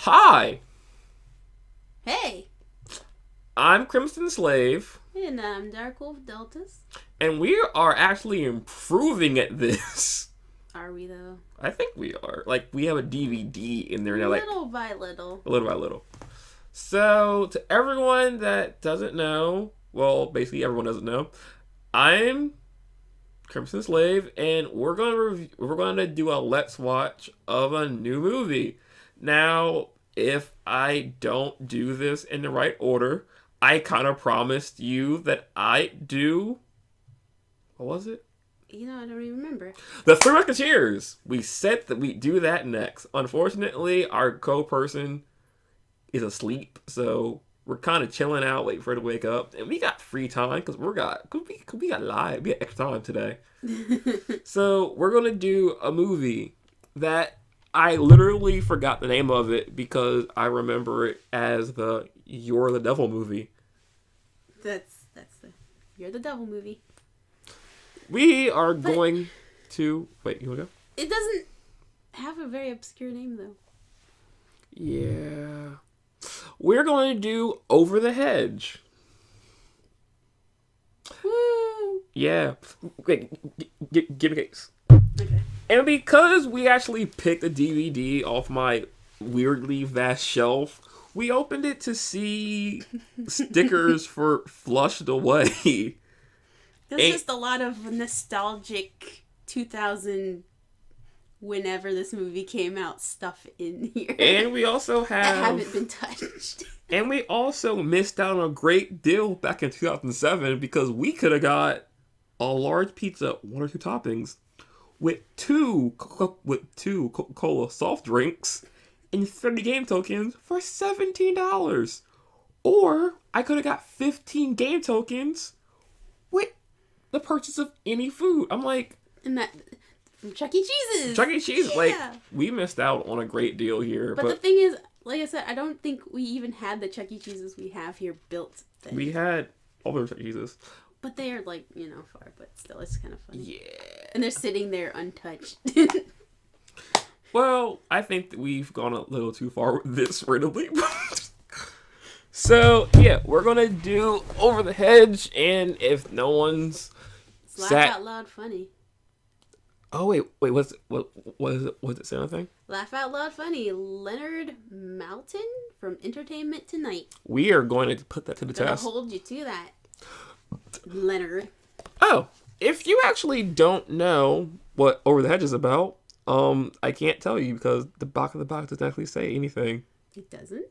Hi, Hey! I'm CrimsonSlave, And I'm DarkWolfDeltas. and we are actually improving at this. Are we though? I think we are. Like, we have a DVD in there now, like, Little by little. little by little. So, to everyone that doesn't know, well, basically everyone doesn't know, I'm CrimsonSlave, and we're gonna do a let's watch of a new movie. Now, if I don't do this in the right order, I kind of promised you that I do. What was it? I don't even remember. The Three Musketeers. We said that we do that next. Unfortunately, our co-person is asleep, so we're kind of chilling out, waiting for her to wake up, and we got free time because we got extra time today. So we're gonna do a movie that I literally forgot the name of it because I remember it as the You're the Devil movie. That's the You're the Devil movie. We are going to wait. You wanna go? It doesn't have a very obscure name though. Yeah. We're going to do Over the Hedge. Woo! Yeah. Wait, give me a case. Okay. And because we actually picked a DVD off my weirdly vast shelf, we opened it to see stickers for Flushed Away. There's just a lot of nostalgic 2000 whenever this movie came out stuff in here. And we also that haven't been touched. And we also missed out on a great deal back in 2007 because we could have got a large pizza, 1 or 2 toppings, with two Coca-Cola soft drinks and 30 game tokens for $17. Or I could have got 15 game tokens with the purchase of any food. I'm like... And that... From Chuck E. Cheese's. Chuck E. Cheese, yeah. like, we missed out on a great deal here. But the thing is, like I said, I don't think we even had the Chuck E. Cheese's we have here built. We had all the Chuck E. Cheese's. But they are, like, far, but still, it's kind of funny. Yeah. And they're sitting there untouched. Well, I think that we've gone a little too far with this randomly. So, yeah, we're going to do Over the Hedge, and if no one's Laugh out loud funny. Oh, wait, what is it? Was it say anything? Laugh out loud funny. Leonard Maltin from Entertainment Tonight. We are going to put that to the test. Hold you to that, Leonard. Oh, if you actually don't know what Over the Hedge is about, I can't tell you because the back of the box doesn't actually say anything. It doesn't?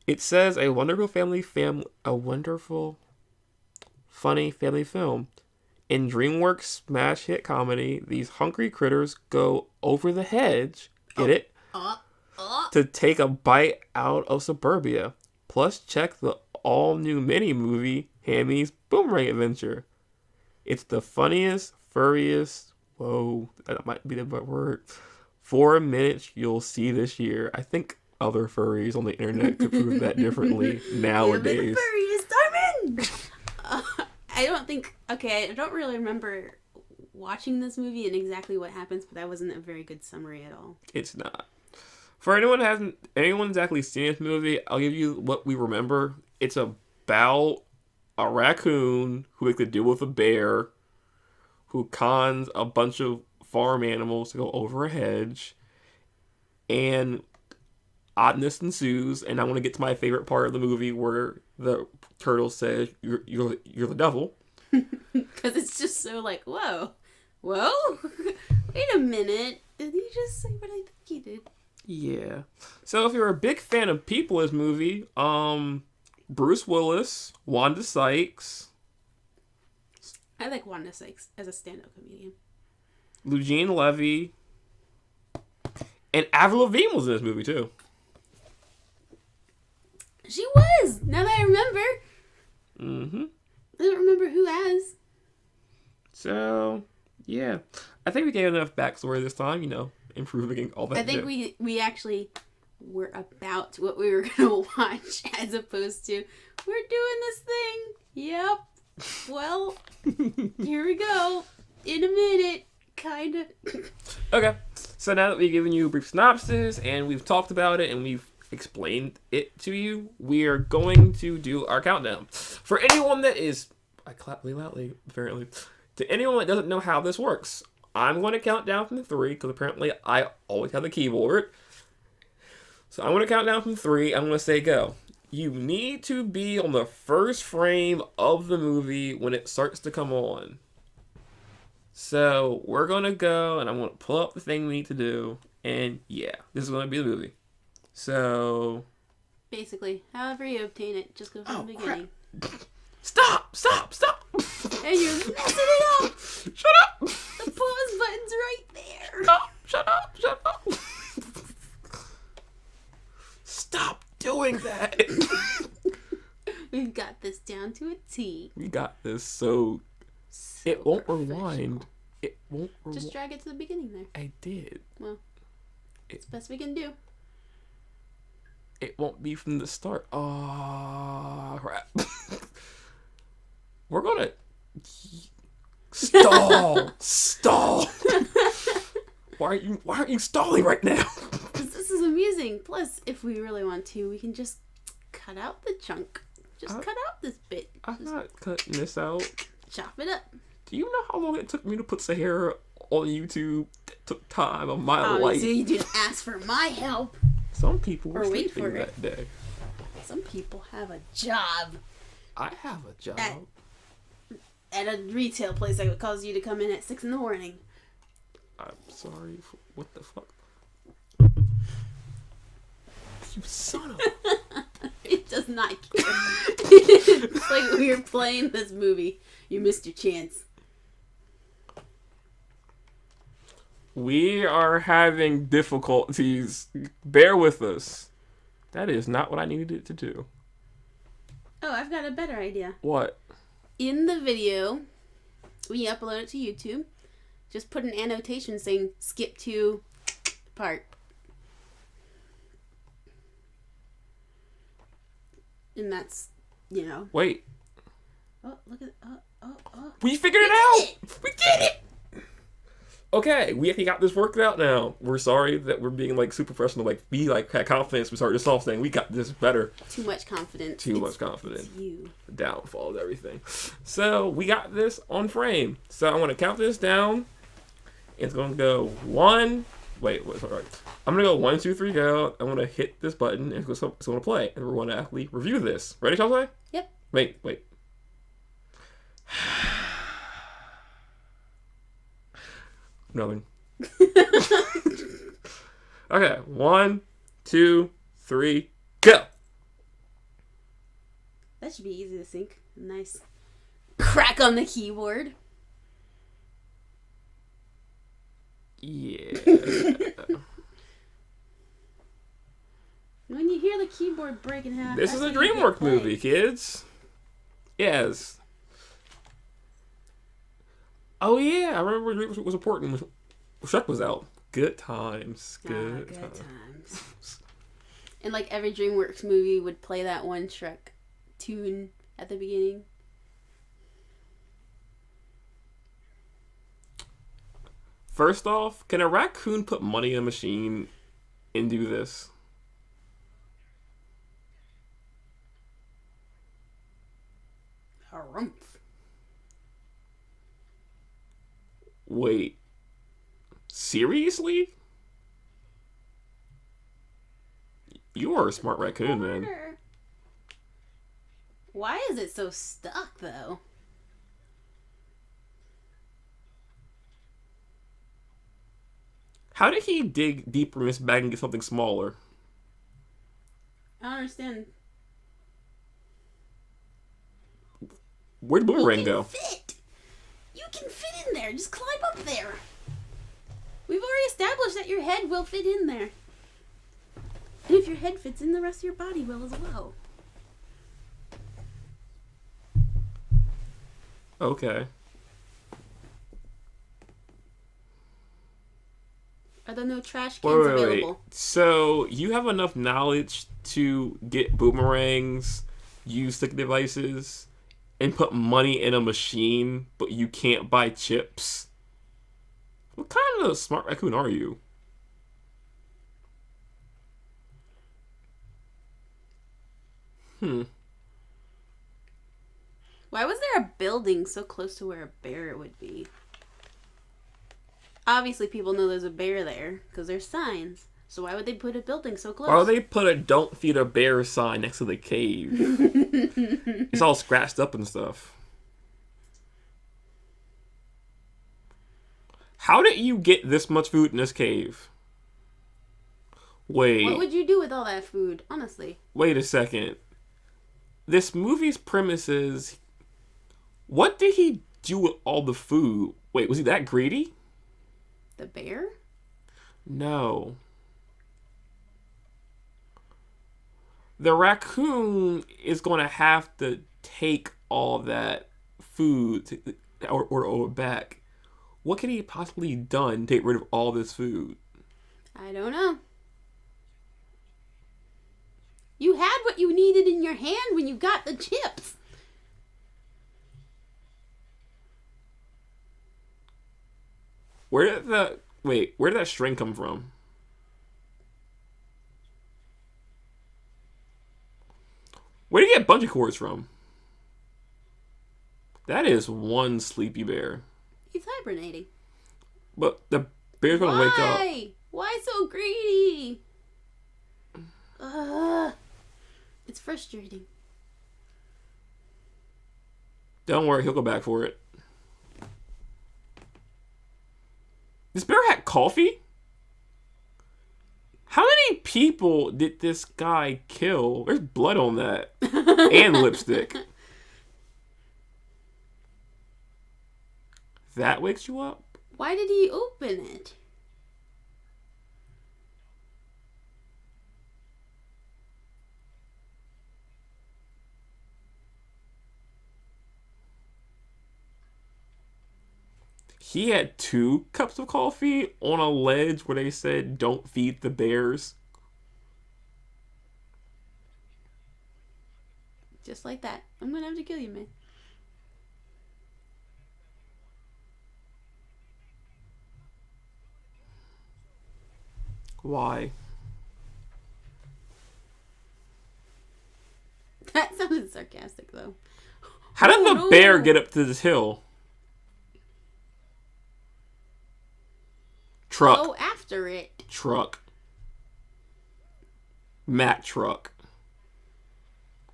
It says a wonderful funny family film. In DreamWorks' smash hit comedy, these hungry critters go over the hedge, to take a bite out of suburbia. Plus, check the all-new mini-movie, Hammy's Boomerang Adventure. It's the funniest, furriest, whoa, that might be the word, 4 minutes you'll see this year. I think other furries on the internet could prove that differently nowadays. The furriest diamond! I don't really remember watching this movie and exactly what happens, but that wasn't a very good summary at all. It's not. For anyone's actually seen this movie, I'll give you what we remember. It's about a raccoon who makes a deal with a bear, who cons a bunch of farm animals to go over a hedge, and oddness ensues. And I want to get to my favorite part of the movie where the turtle says, "You're the devil." Because it's just so like, whoa, wait a minute, did he just say what I think he did? Yeah. So if you're a big fan of people in this movie, Bruce Willis, Wanda Sykes. I like Wanda Sykes as a stand-up comedian. Eugene Levy. And Avril Lavigne was in this movie too. She was! Now that I remember. Mm-hmm. I don't remember who as. So, yeah. I think we gave enough backstory this time, improving all that. I think we actually were about what we were going to watch as opposed to, we're doing this thing. Yep. Well, here we go. In a minute. Kind of. Okay. So now that we've given you a brief synopsis and we've talked about it and we've explained it to you, we are going to do our countdown. For anyone that is... I clap really loudly, apparently. To anyone that doesn't know how this works, I'm going to count down from 3, because apparently I always have the keyboard. So I'm going to count down from 3. I'm going to say go. You need to be on the first frame of the movie when it starts to come on. So we're going to go, and I'm going to pull up the thing we need to do. And yeah, this is going to be the movie. So... basically, however you obtain it, just go from the beginning. Crap. Stop! And you're messing it up! Shut up! The pause button's right there! Shut up! Stop doing that! We've got this down to a T. We got this, so it won't rewind. It won't rewind. Just drag it to the beginning there. I did. Well, it's the best we can do. It won't be from the start. Oh, crap. We're gonna... Stall! Why aren't you stalling right now? Because this is amusing. Plus, if we really want to, we can just cut out the chunk. Cut out this bit. I'm not cutting this out. Chop it up. Do you know how long it took me to put Sahara on YouTube? It took time of my life. So you didn't ask for my help. Some people were wait sleeping for that day. Some people have a job. I have a job. At a retail place that would cause you to come in at 6 a.m. I'm sorry. What the fuck? You son of a... It does not care. It's like we were playing this movie. You missed your chance. We are having difficulties. Bear with us. That is not what I needed it to do. Oh, I've got a better idea. What? In the video, when you upload it to YouTube, just put an annotation saying skip to part. And that's, Wait. Oh, look at... Oh. We figured it out! We did it! Okay, we actually got this worked out now. We're sorry that we're being, super professional. Be, had confidence. We started this off saying we got this better. Too much confidence. Too much confidence. It's you. The downfall of everything. So, we got this on frame. So, I'm going to count this down. It's going to go 1... Wait, sorry. I'm going to go 1, 2, 3, go. I'm going to hit this button, and it's going to play. And we're going to actually review this. Ready, Chelsea? Yep. Wait. Nothing. Okay, 1, 2, 3, go! That should be easy to sync. Nice crack on the keyboard. Yeah. When you hear the keyboard break in half... This is a DreamWorks movie, kids. Yes. Oh, yeah. I remember when DreamWorks was important when Shrek was out. Good times. Good times. And every DreamWorks movie would play that one Shrek tune at the beginning. First off, can a raccoon put money in a machine and do this? Harumph. Wait. Seriously? You are a smart raccoon, man. Why is it so stuck, though? How did he dig deeper in this bag and get something smaller? I don't understand. Where'd the boomerang go? You can fit in there. Just climb up there. We've already established that your head will fit in there. And if your head fits in, the rest of your body will as well. Okay. Are there no trash cans available? Wait. So, you have enough knowledge to get boomerangs, use stick devices, and put money in a machine, but you can't buy chips? What kind of smart raccoon are you? Why was there a building so close to where a bear would be? Obviously, people know there's a bear there because there's signs. So why would they put a building so close? Why would they put a "Don't feed a bear" sign next to the cave? It's all scratched up and stuff. How did you get this much food in this cave? Wait. What would you do with all that food, honestly? Wait a second. This movie's premise is, what did he do with all the food? Wait, was he that greedy? The bear? No. The raccoon is going to have to take all that food or back. What could he possibly done to get rid of all this food? I don't know. You had what you needed in your hand when you got the chips. Where did that string come from? Where did you get bungee cords from? That is one sleepy bear. He's hibernating. But the bear's gonna wake up. Why so greedy? It's frustrating. Don't worry, he'll go back for it. This bear had coffee? How many people did this guy kill? There's blood on that. And lipstick. That wakes you up? Why did he open it? He had 2 cups of coffee on a ledge where they said, "Don't feed the bears." Just like that. I'm gonna have to kill you, man. Why? That sounded sarcastic, though. How did the bear get up to this hill? Truck. Go after it. Truck. Mack truck.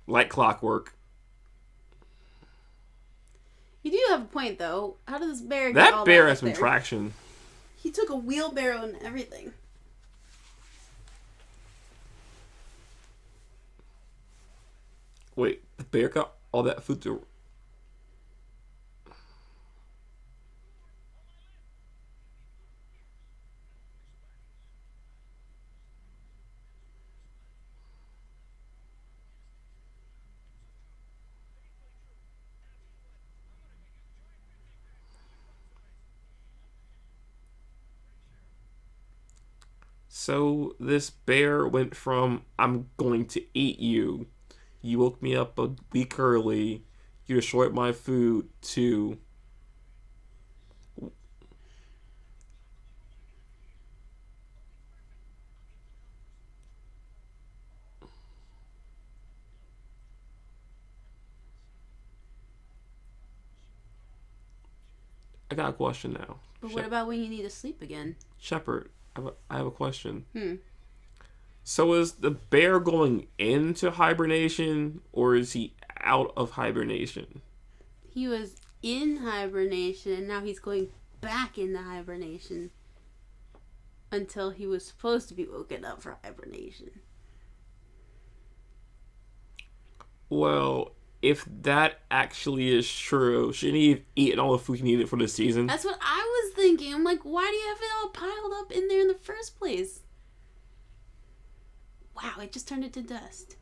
Like clockwork. You do have a point, though. How does this bear get all That bear that has some there? traction. He took a wheelbarrow and everything. Wait, the bear got all that food to... So this bear went from, "I'm going to eat you. You woke me up a week early. You destroyed my food," to... I got a question now. But what about when you need to sleep again? Shepard, I have a question. So is the bear going into hibernation, or is he out of hibernation? He was in hibernation, and now he's going back into hibernation until he was supposed to be woken up for hibernation. Well, if that actually is true, shouldn't he have eaten all the food he needed for the season? That's what I was thinking. I'm like, why do you have it all piled up in there in the first place? Wow, it just turned into dust.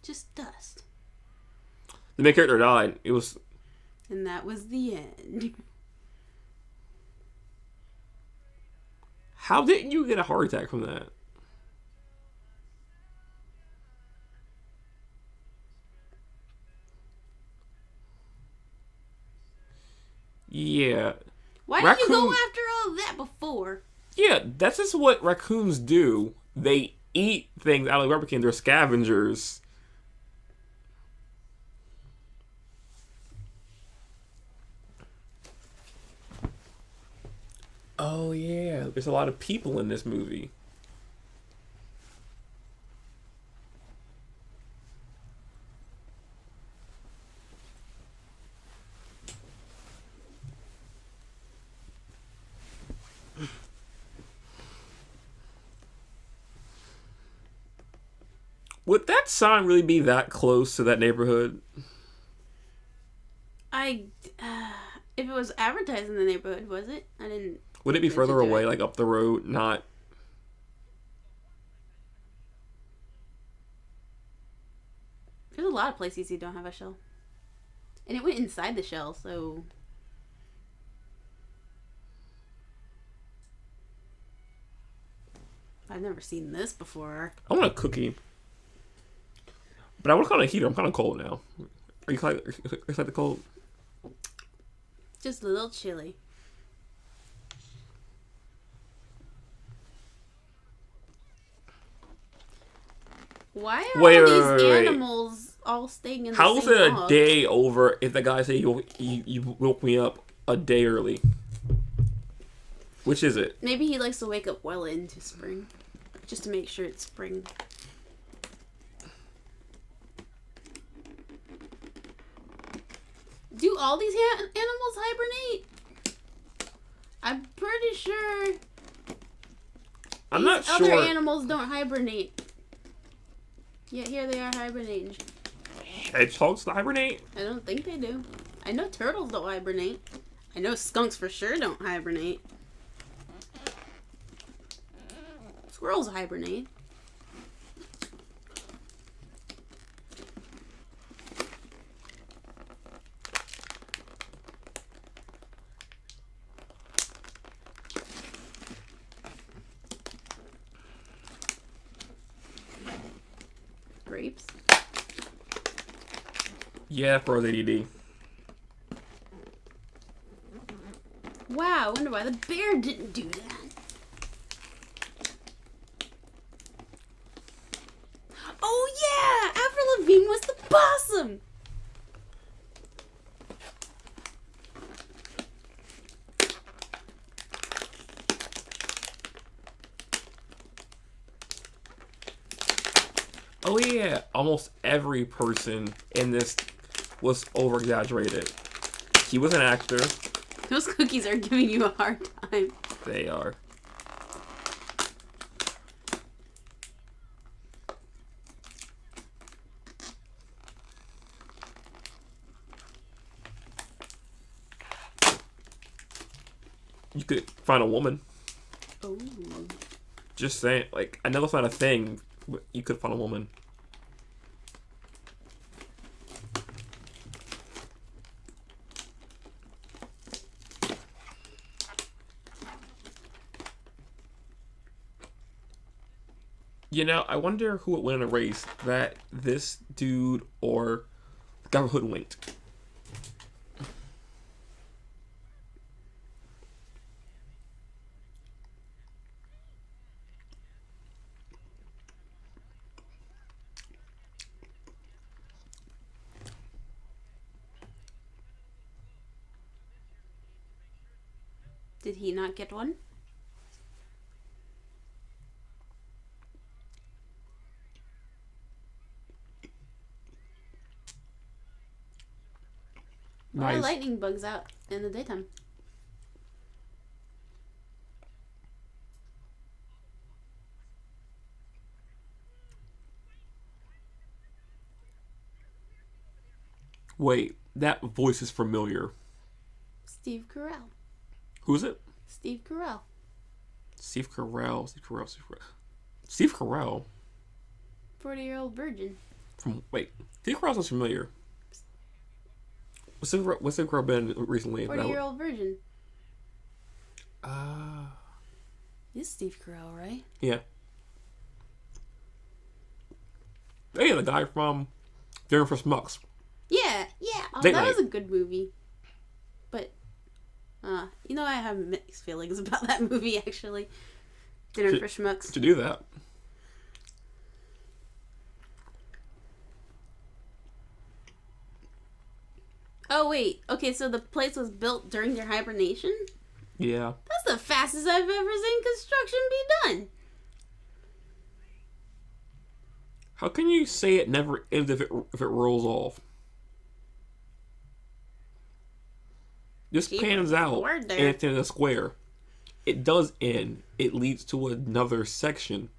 Just dust. The main character died. It was... And that was the end. How didn't you get a heart attack from that? Yeah. Why didn't you go after all that before? Yeah, that's just what raccoons do. They eat things out of the rubber can. They're scavengers. Oh, yeah. There's a lot of people in this movie. Would that sign really be that close to that neighborhood? If it was advertised in the neighborhood, was it? I didn't. Would it be further away, like up the road? Not. There's a lot of places you don't have a shell. And it went inside the shell, so. I've never seen this before. I want a cookie. But I want kind of heater. I'm kind of cold now. Are you excited cold? Just a little chilly. Why are all these animals all staying in the How is same it log? a day over if the guy said you woke me up a day early? Which is it? Maybe he likes to wake up well into spring. Just to make sure it's spring. Do all these animals hibernate? I'm pretty sure I'm not other sure. animals don't hibernate. Yet here they are hibernating. Hedgehogs hibernate? I don't think they do. I know turtles don't hibernate. I know skunks for sure don't hibernate. Squirrels hibernate. Grapes. Yeah, for ADD. Wow, I wonder why the bear didn't do that. Oh yeah! Avril Lavigne was the possum! Oh yeah, almost every person in this was over-exaggerated. He was an actor. Those cookies are giving you a hard time. They are. You could find a woman. Oh. Just saying, like, I know it's not a thing, but you could find a woman. You know, I wonder who would win in a race, this dude or got hoodwinked. Did he not get one? Why are lightning bugs out in the daytime? Wait, that voice is familiar. Steve Carell. Who's it? Steve Carell. Steve Carell. Steve Carell. 40-year-old virgin. Steve Carell sounds familiar. What's the girl been recently? 40-year-old virgin. It's Steve Carell, right? Yeah. Hey, the guy from Dinner for Schmucks. Yeah. Oh, that was a good movie. But, you know, I have mixed feelings about that movie, actually. Dinner for Schmucks. To do that. Oh, wait. Okay, so the place was built during their hibernation? Yeah. That's the fastest I've ever seen construction be done. How can you say it never ends if it rolls off? This pans out and it's in a square. It does end. It leads to another section.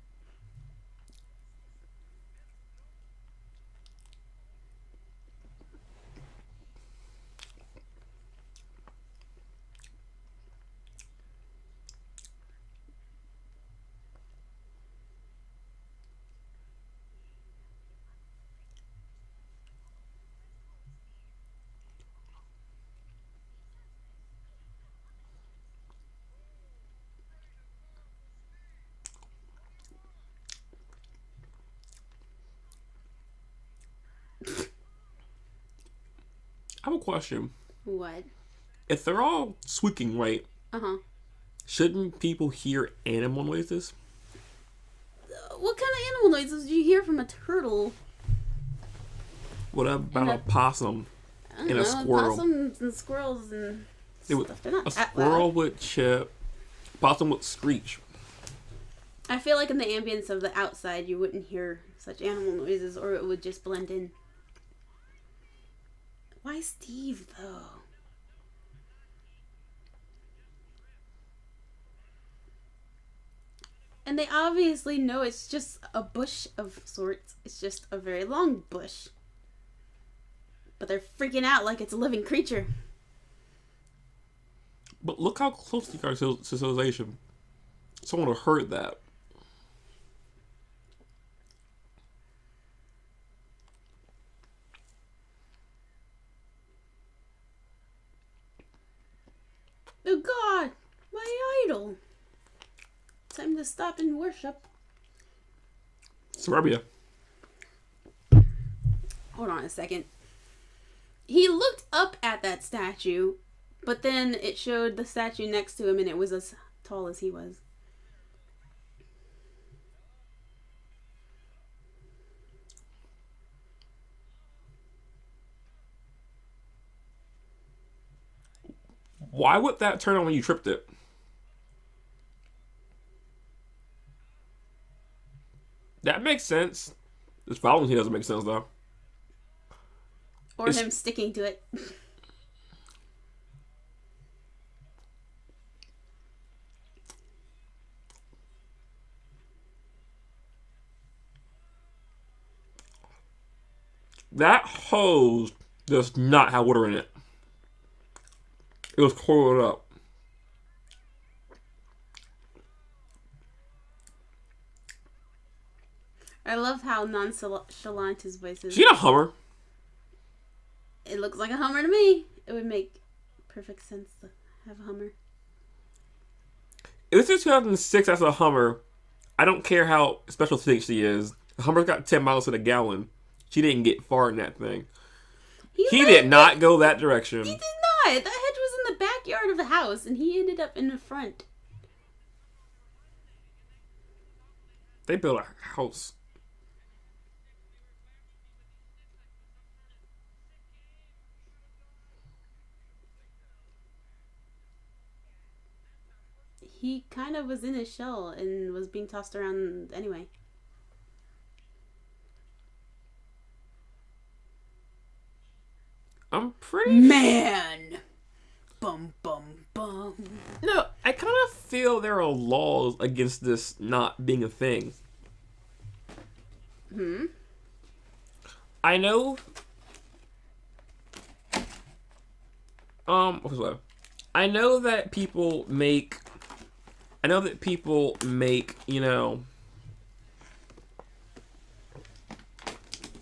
I have a question. What? If they're all squeaking, right? Shouldn't people hear animal noises? What kind of animal noises do you hear from a turtle? What about a possum and a squirrel? Possums and squirrels and stuff. They're not a squirrel would chip. Possum would screech. I feel like in the ambience of the outside, you wouldn't hear such animal noises, or it would just blend in. Why Steve, though? And they obviously know it's just a bush of sorts. It's just a very long bush. But they're freaking out like it's a living creature. But look how close they are to civilization. Someone would have heard that. Oh God, my idol. Time to stop and worship. Suburbia. Hold on a second. He looked up at that statue, but then it showed the statue next to him and it was as tall as he was. Why would that turn on when you tripped it? That makes sense. This following here doesn't make sense, though. Or him sticking to it. That hose does not have water in it. It was coiled up. I love how nonchalant his voice is. She a Hummer. It looks like a Hummer to me. It would make perfect sense to have a Hummer. If this is 2006 as a Hummer, I don't care how special she thinks she is. The Hummer's got 10 miles to the gallon. She didn't get far in that thing. He did not go that direction. He did not. That hedge was in the backyard of the house, and he ended up in the front. They built a house. He kind of was in his shell and was being tossed around anyway. I'm pretty Man! Bum, bum, bum. No, I kind of feel there are laws against this not being a thing. I know. What's that? I know that people make. You know.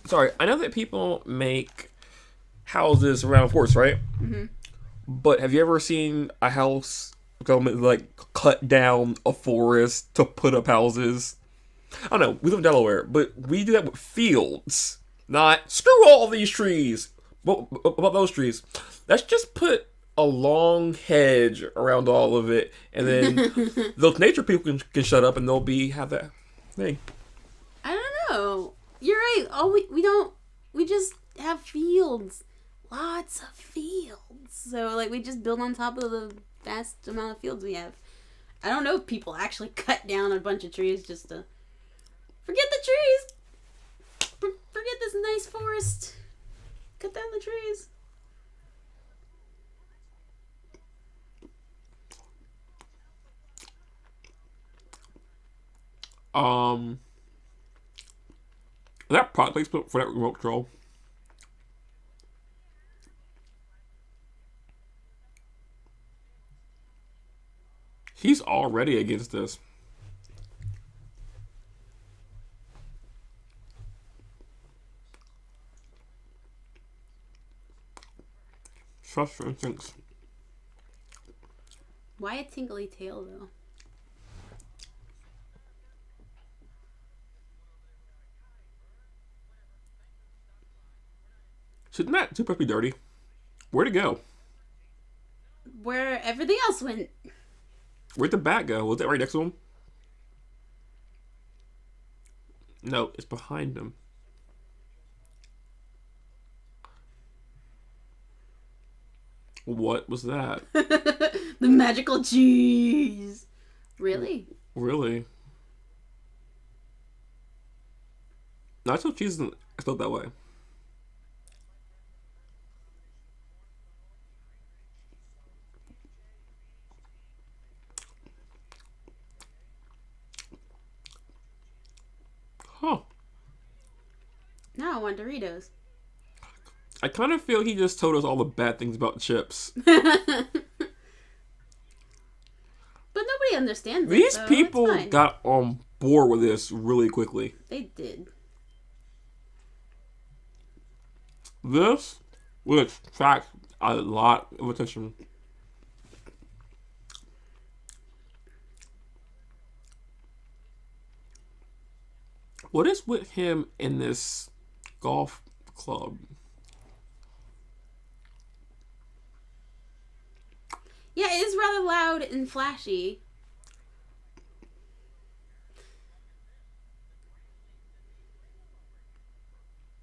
Sorry, I know that people make houses around forts, right? But have you ever seen a house government like cut down a forest to put up houses? I don't know. We live in Delaware, but we do that with fields. Not screw all these trees. What about those trees? Let's just put a long hedge around all of it, and then those nature people can shut up, and they'll have that thing. I don't know. You're right. We just have fields. Lots of fields. So, like, we just build on top of the vast amount of fields we have. I don't know if people actually cut down a bunch of trees just to forget the trees. Forget this nice forest. Cut down the trees. That product placement for that remote control. He's already against this. Trust your instincts. Why a tingly tail, though? Shouldn't that toothbrush be dirty? Where'd it go? Where everything else went. Where'd the bat go? Was that right next to him? No, it's behind him. What was that? The magical cheese. Really? Really? Nacho cheese isn't spelled that way. Huh. Now I want Doritos. I kind of feel he just told us all the bad things about chips. But nobody understands These it, people got on board with this really quickly. They did. This will attract a lot of attention. What is with him in this golf club? Yeah, it is rather loud and flashy.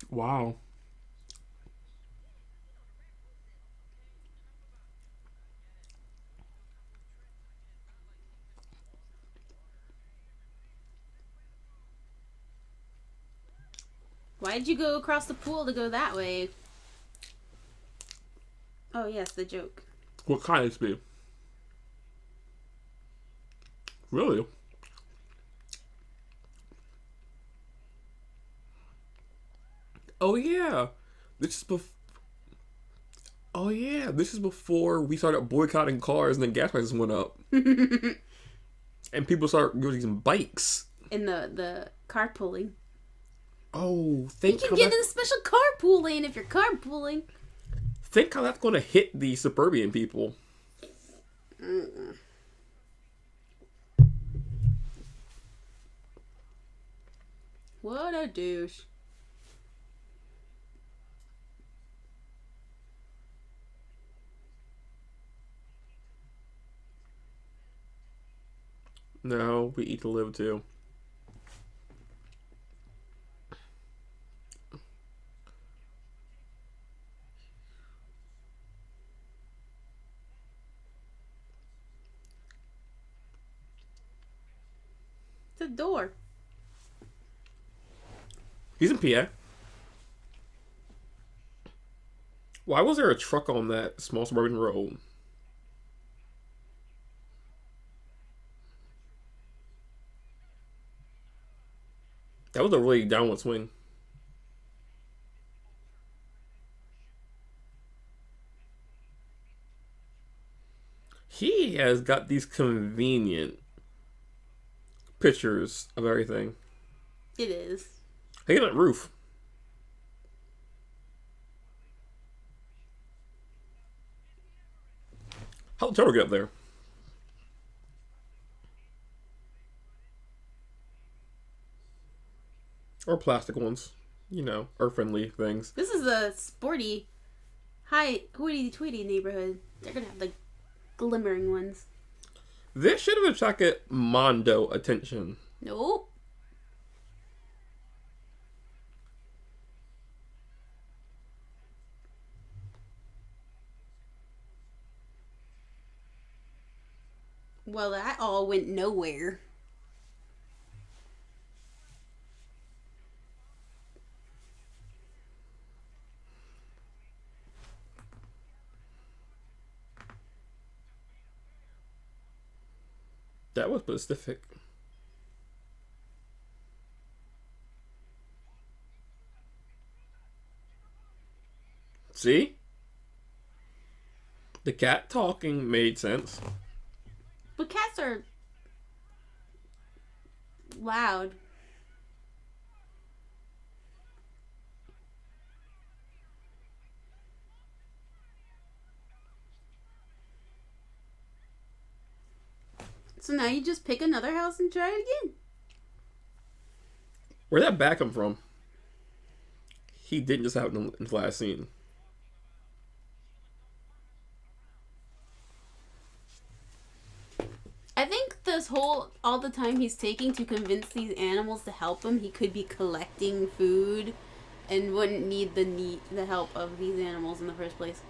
Wow. Why did you go across the pool to go that way? Oh, yes, the joke. What kind of speed? Really? Oh yeah, this is Oh yeah, this is before we started boycotting cars and then gas prices went up, and people started using bikes. In the carpooling. Oh, you can get in a special carpool lane if you're carpooling. Think how that's going to hit the suburban people. What a douche. No, we eat to live too. It's a door. He's in PA. Why was there a truck on that small suburban road? That was a really downward swing. He has got these convenient pictures of everything. It is. Hey, that roof. How'd the turtle get up there? Or plastic ones. You know, earth-friendly things. This is a sporty, high hoity-toity neighborhood. They're gonna have the glimmering ones. This should have attracted Mondo attention. Nope. Well, that all went nowhere. That was specific. See? The cat talking made sense. But cats are loud. So now you just pick another house and try it again. Where'd that bat come from? He didn't just have it in the last scene. I think all the time he's taking to convince these animals to help him, he could be collecting food and wouldn't need the help of these animals in the first place.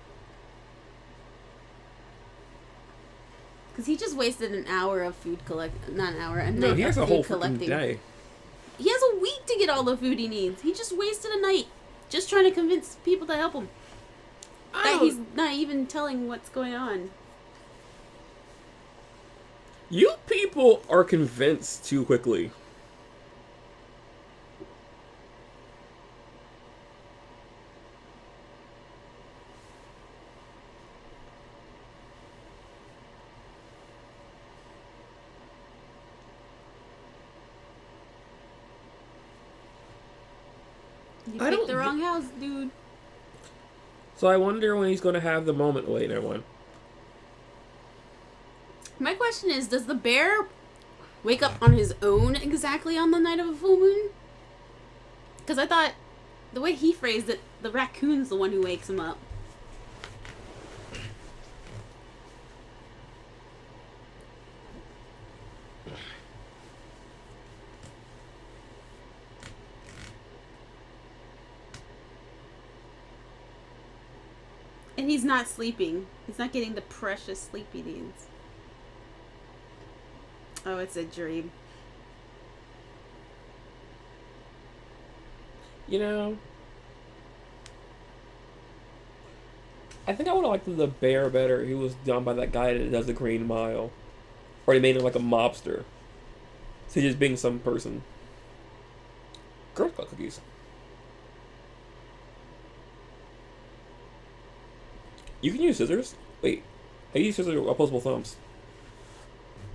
Because he just wasted an hour of food not an hour, a No, night he has of a food whole collecting. day. He has a week to get all the food he needs. He just wasted a night just trying to convince people to help him. That he's not even telling what's going on. You people are convinced too quickly. You picked the wrong house, dude. So I wonder when he's going to have the moment. Wait, never mind. My question is, does the bear wake up on his own exactly on the night of a full moon? Because I thought, the way he phrased it, the raccoon's the one who wakes him up. And he's not sleeping. He's not getting the precious sleep he needs. Oh, it's a dream. You know, I think I would have liked the bear better. He was done by that guy that does the Green Mile. Or they made him like a mobster. So he's just being some person. Girl Scout cookies. You can use scissors. Wait, I use scissors with opposable thumbs.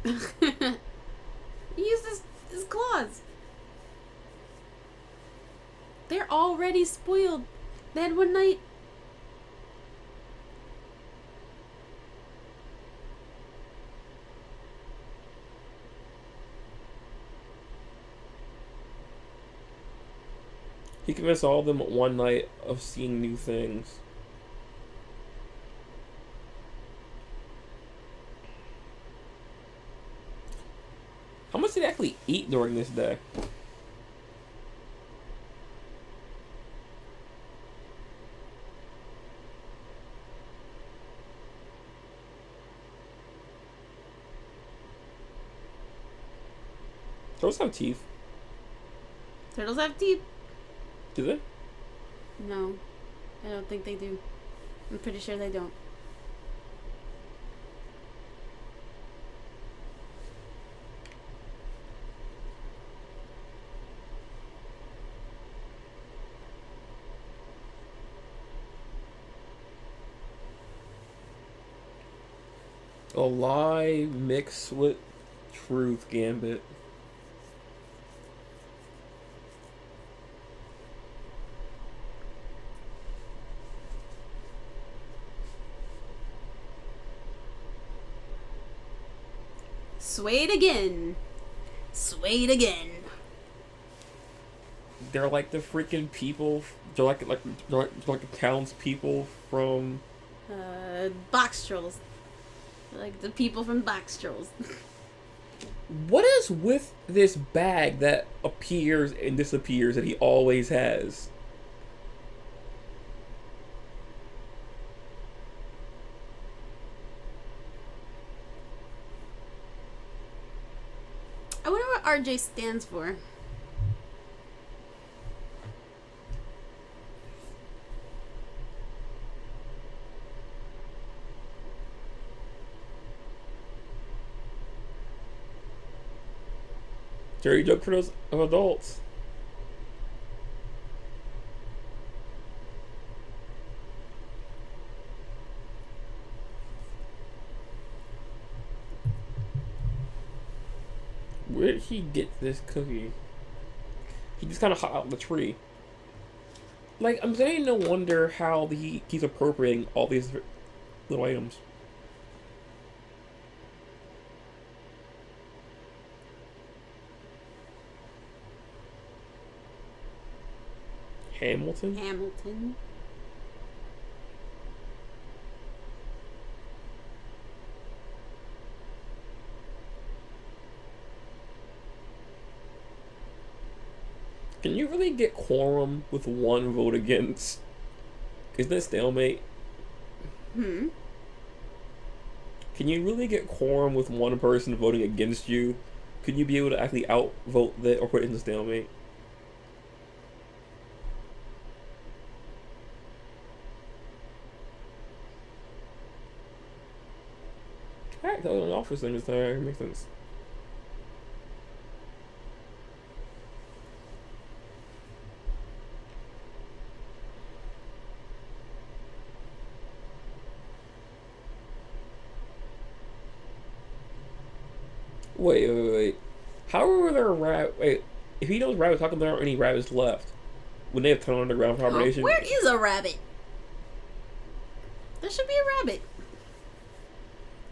He used his claws. They're already spoiled. They had one night. He convinced all of them one night of seeing new things. How much did he actually eat during this day? Turtles have teeth. Turtles have teeth? Do they? No, I don't think they do. I'm pretty sure they don't. A lie mixed with truth, Gambit. Swayed again. Swayed again. They're like the freaking people. They're like the townspeople from. Box trolls. Like the people from Box Trolls. What is with this bag that appears and disappears that he always has? RJ stands for. Dirty joke for those adults. Where did he get this cookie? He just kind of hot out the tree. Like, I'm saying, no wonder how he's appropriating all these little items. Hamilton. Can you really get quorum with one vote against? Isn't that stalemate? Hmm. Can you really get quorum with one person voting against you? Could you be able to actually outvote that or put it in stalemate? Alright, that was an office thing, that makes sense. Wait. How are there wait, if he knows rabbits, how come there aren't any rabbits left? When they have tunnel underground hibernation? Where is a rabbit? There should be a rabbit.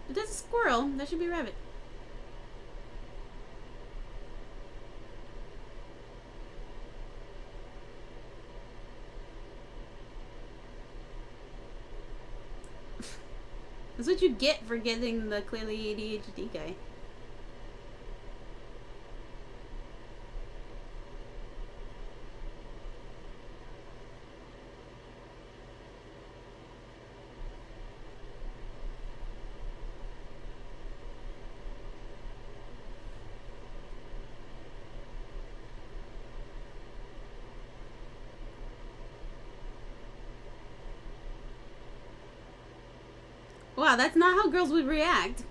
If there's a squirrel, there should be a rabbit. That's what you get for getting the clearly ADHD guy. Wow, that's not how girls would react.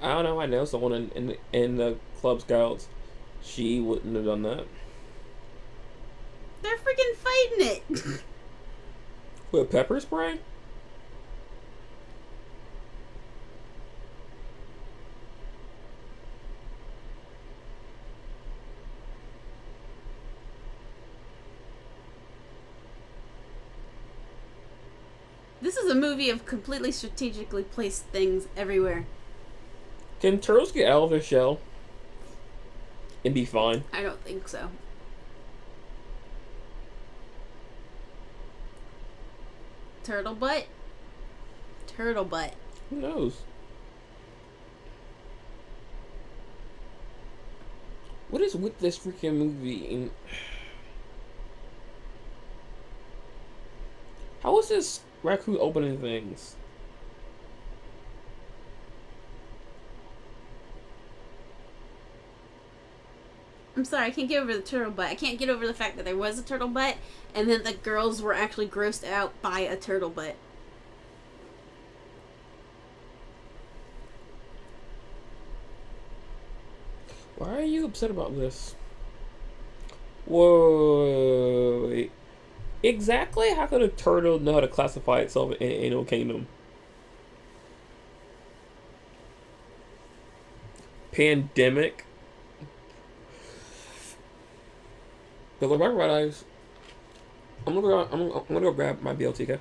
I don't know. I know someone in the Club Scouts. She wouldn't have done that. They're freaking fighting it. With pepper spray? This is a movie of completely strategically placed things everywhere. Can turtles get out of their shell and be fine? I don't think so. Turtle butt? Turtle butt. Who knows? What is with this freaking movie? How is this raccoon opening things? I'm sorry, I can't get over the turtle butt. I can't get over the fact that there was a turtle butt and then the girls were actually grossed out by a turtle butt. Why are you upset about this? Whoa, wait. Exactly how could a turtle know how to classify itself in Animal Kingdom? Pandemic. But look, my red eyes. I'm gonna go grab my BLT.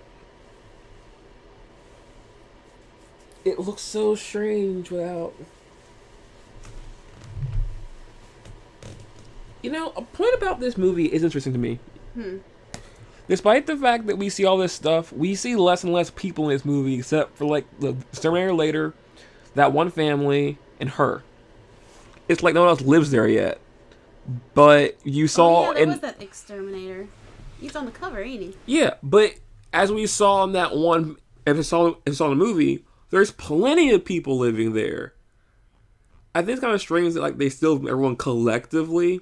It looks so strange without. You know, a point about this movie is interesting to me. Despite the fact that we see all this stuff, we see less and less people in this movie, except for like the exterminator later, that one family, and her. It's like no one else lives there yet. But you saw, there was that exterminator. He's on the cover, ain't he? Yeah, but as we saw in that one episode in the movie, there's plenty of people living there. I think it's kind of strange that like they still everyone collectively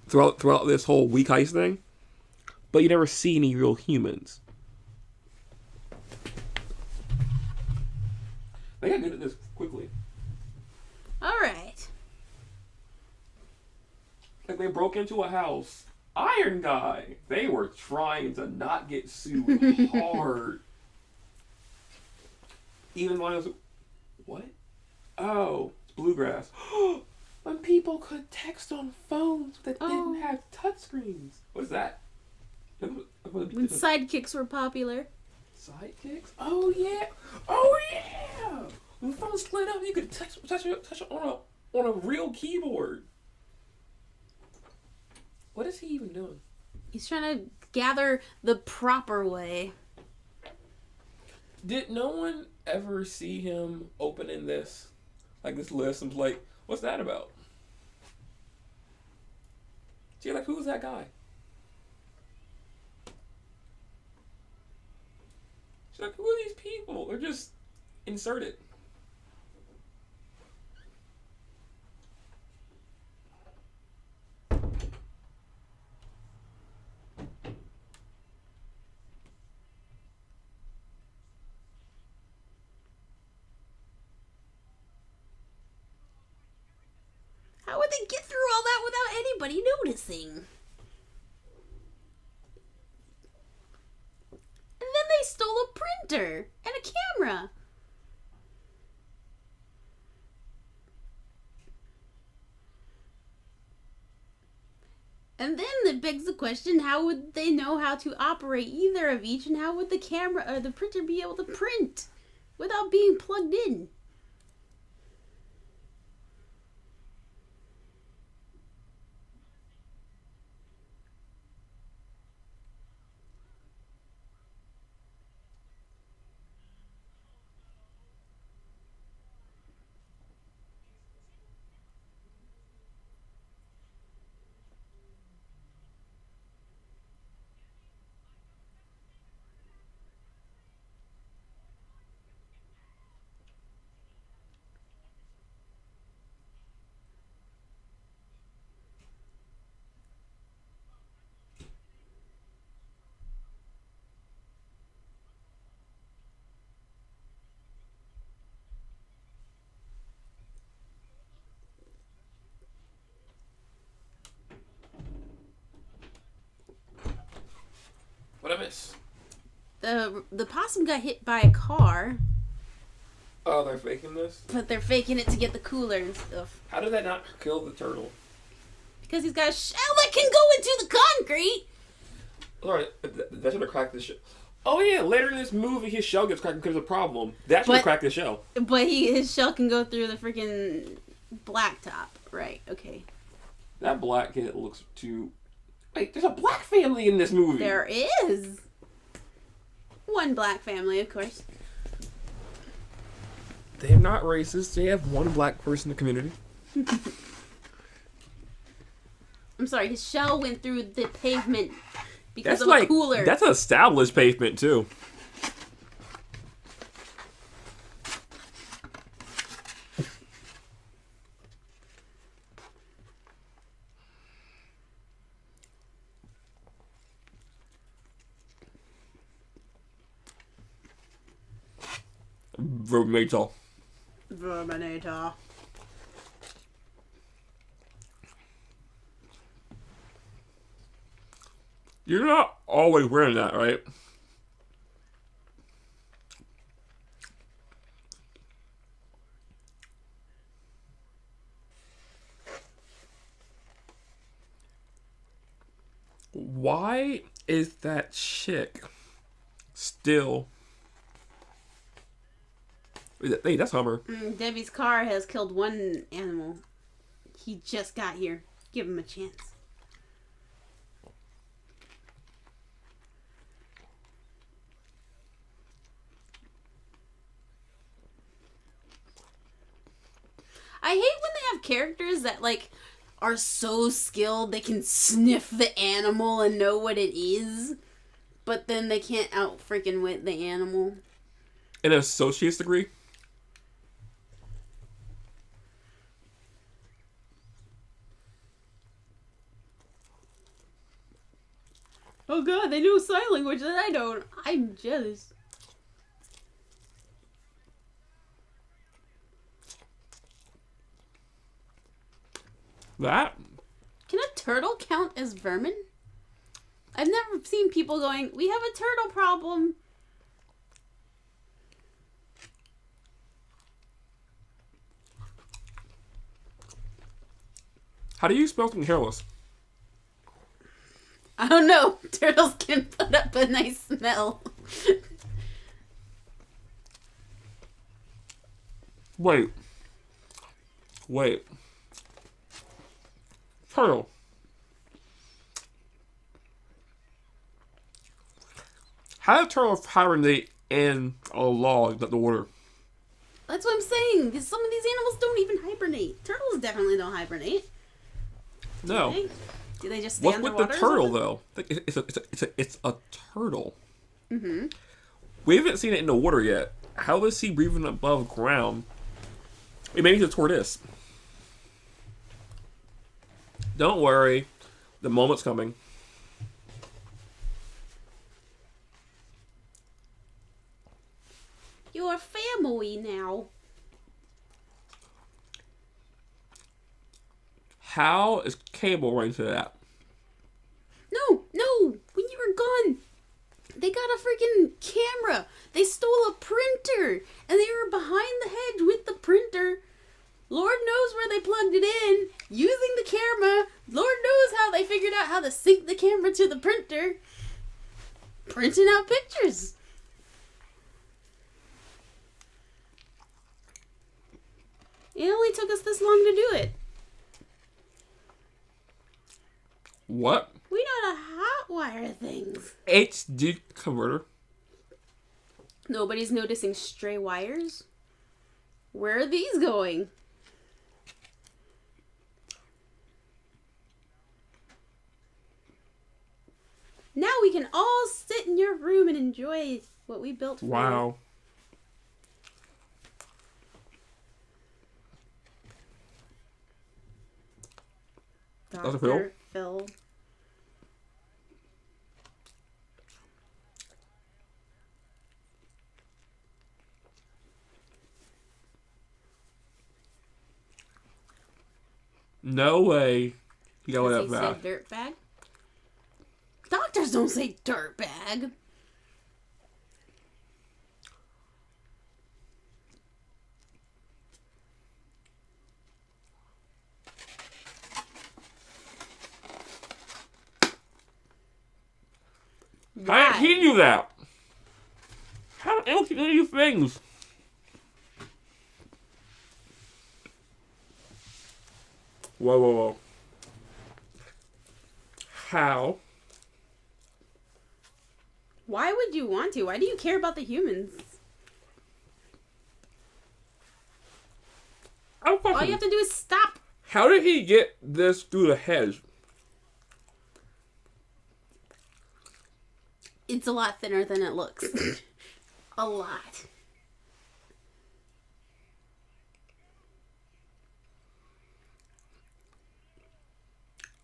throughout this whole week heist thing, but you never see any real humans. They got good at this quickly. All right. Like they broke into a house. Iron Guy. They were trying to not get sued hard. Even when I was, what? Oh, it's bluegrass. When people could text on phones that didn't have touchscreens. What's that? When sidekicks were popular. Sidekicks? Oh yeah! Oh yeah! When phones split up, you could touch on a real keyboard. What is he even doing? He's trying to gather the proper way. Did no one ever see him opening this? Like this list and like, what's that about? See, like, who's that guy? She's like, who are these people? They're just inserted. How would they get through all that without anybody noticing? And then they stole a printer and a camera. And then it begs the question, how would they know how to operate either of each, and how would the camera or the printer be able to print without being plugged in? What I miss? The possum got hit by a car. Oh, they're faking this? But they're faking it to get the cooler and stuff. How did that not kill the turtle? Because he's got a shell that can go into the concrete. Alright, that should have cracked the shell. Oh yeah, later in this movie his shell gets cracked because of a problem. That should have cracked the shell. But his shell can go through the freaking blacktop. Right, okay. That black kid looks too... Wait, there's a black family in this movie. There is. One black family, of course. They're not racist. They have one black person in the community. I'm sorry, his shell went through the pavement because That's of a cooler. That's an established pavement, too. Verbatim. Verminator. You're not always wearing that, right? Why is that chick still... Hey, that's Hummer. Debbie's car has killed one animal. He just got here. Give him a chance. I hate when they have characters that, like, are so skilled they can sniff the animal and know what it is, but then they can't out-freaking-wit the animal. An associate's degree? Oh god, they know sign language that I don't. I'm jealous. That? Can a turtle count as vermin? I've never seen people going, we have a turtle problem. How do you spell hairless? I don't know. Turtles can put up a nice smell. Wait. Turtle. How does turtle hibernate in a log, not the water? That's what I'm saying. Because some of these animals don't even hibernate. Turtles definitely don't hibernate. No. Do they just stay What's underwater? with the turtle, though? It's a turtle. Mm-hmm. We haven't seen it in the water yet. How is he breathing above ground? Maybe it's a tortoise. Don't worry. The moment's coming. You're family now. How is Cable running to that? No. When you were gone, they got a freaking camera. They stole a printer. And they were behind the hedge with the printer. Lord knows where they plugged it in. Using the camera. Lord knows how they figured out how to sync the camera to the printer. Printing out pictures. It only took us this long to do it. What? We know how to hotwire things. HD converter. Nobody's noticing stray wires. Where are these going? Now we can all sit in your room and enjoy what we built for you. Wow. Dr. Phil. No way. You got Does that he back. say dirtbag? Doctors don't say dirtbag. How did he do that? How did he do these things? Whoa. How? Why would you want to? Why do you care about the humans? All you have to do is stop. How did he get this through the hedge? It's a lot thinner than it looks. A lot.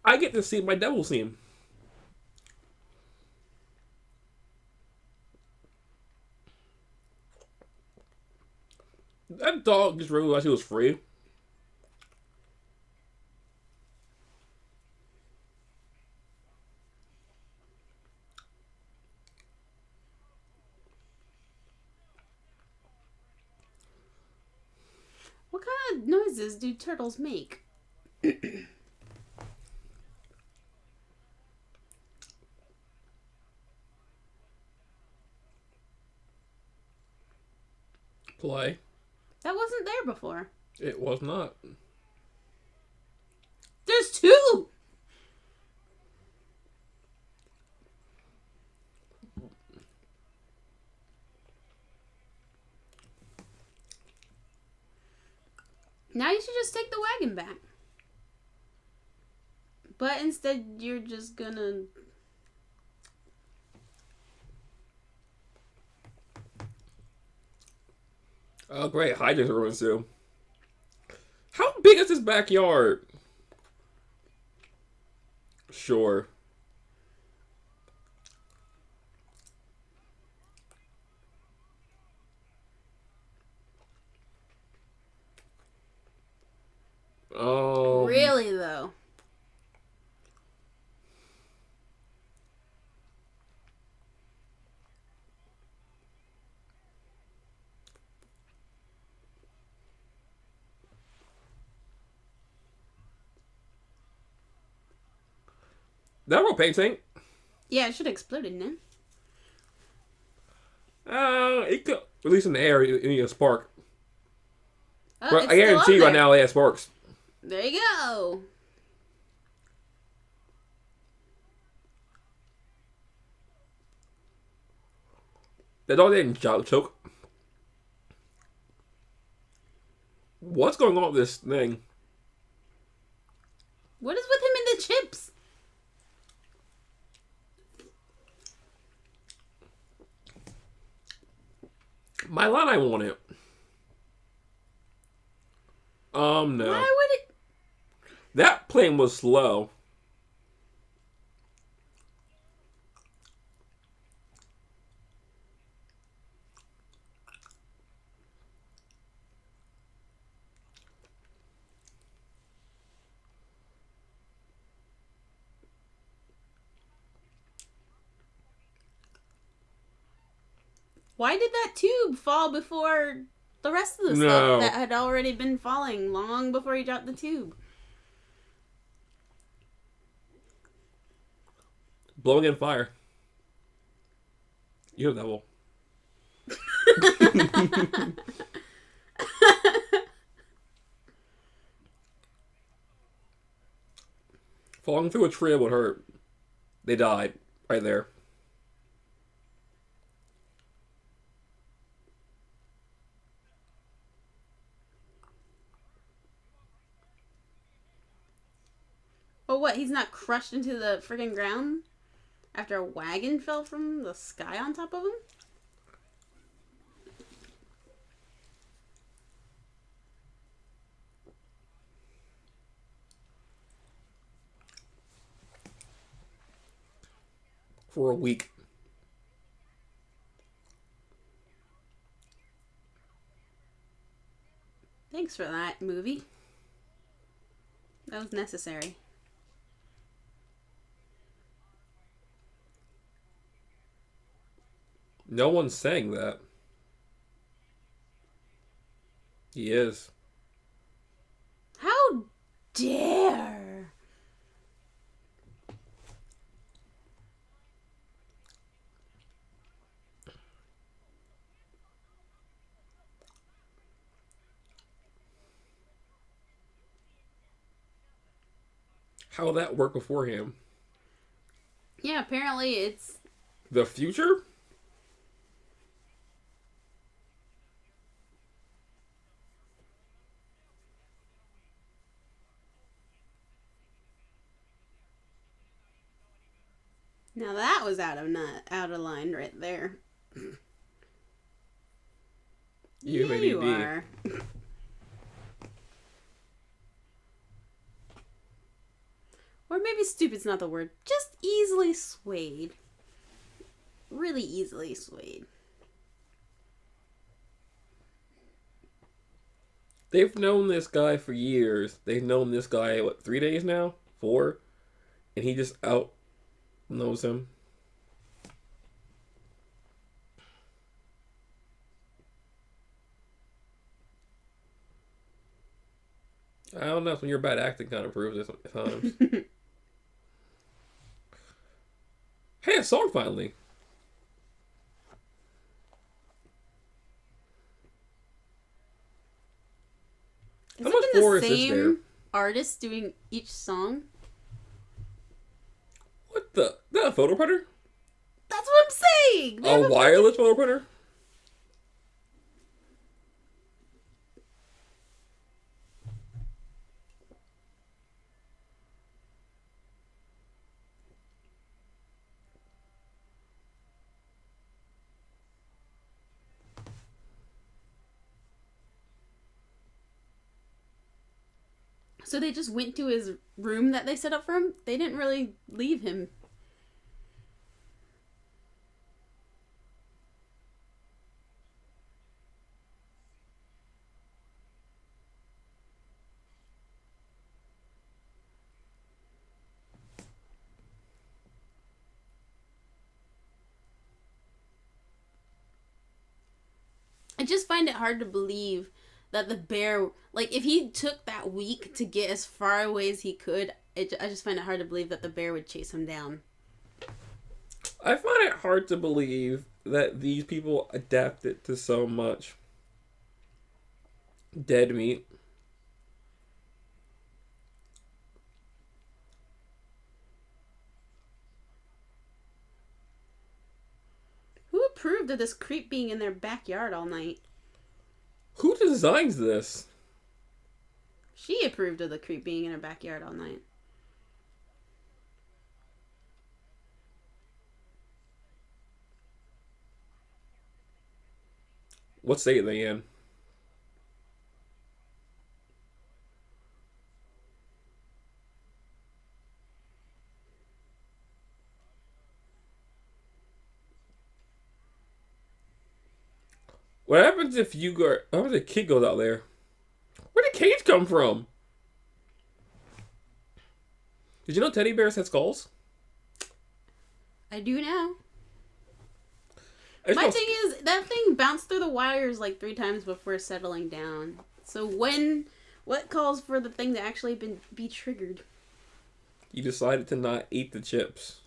I get to see my devil seam. That dog just realized he was free. What kind of noises do turtles make? Play. That wasn't there before. It was not. There's two! Now you should just take the wagon back. But instead, you're just gonna... Oh, great. Hijinks are ruined too. How big is this backyard? Sure. That real painting. Yeah, it should have exploded, no? It could release in the air. It need a spark. Oh, But it's I still guarantee on you right there. now it has sparks. There you go. That dog didn't choke. What's going on with this thing? What is with him and the chips? My line, I want it. No. Why would it? That plane was slow. Why did that tube fall before the rest of the No. stuff that had already been falling long before he dropped the tube? Blowing in fire. You're a devil. Falling through a tree would hurt. They died right there. Oh, what? He's not crushed into the friggin' ground after a wagon fell from the sky on top of him? For a week. Thanks for that, movie. That was necessary. No one's saying that. He is. How dare! How will that work beforehand? Yeah, apparently it's... The future? Now that was out of line right there. You yeah, you are. Or maybe stupid's not the word. Just easily swayed. Really easily swayed. They've known this guy for years. They've known this guy, what, 3 days now? 4? And he just out knows him. I don't know. It's when your bad acting kind of proves it sometimes. Hey, a song finally. Has How it much been more the is this there? same artist doing each song? What the? Is that a photo printer? That's what I'm saying! They have A wireless photo printer? So they just went to his room that they set up for him? They didn't really leave him. I just find it hard to believe that the bear, like, if he took that week to get as far away as he could, I just find it hard to believe that the bear would chase him down. I find it hard to believe that these people adapted to so much dead meat. Who approved of this creep being in their backyard all night? Who designs this? She approved of the creep being in her backyard all night. What state are they in? What happens if you go? What happens if a kid goes out there? Where did cage come from? Did you know teddy bears have skulls? I do now. My thing is, that thing bounced through the wires like 3 times before settling down. So what calls for the thing to actually be triggered? You decided to not eat the chips.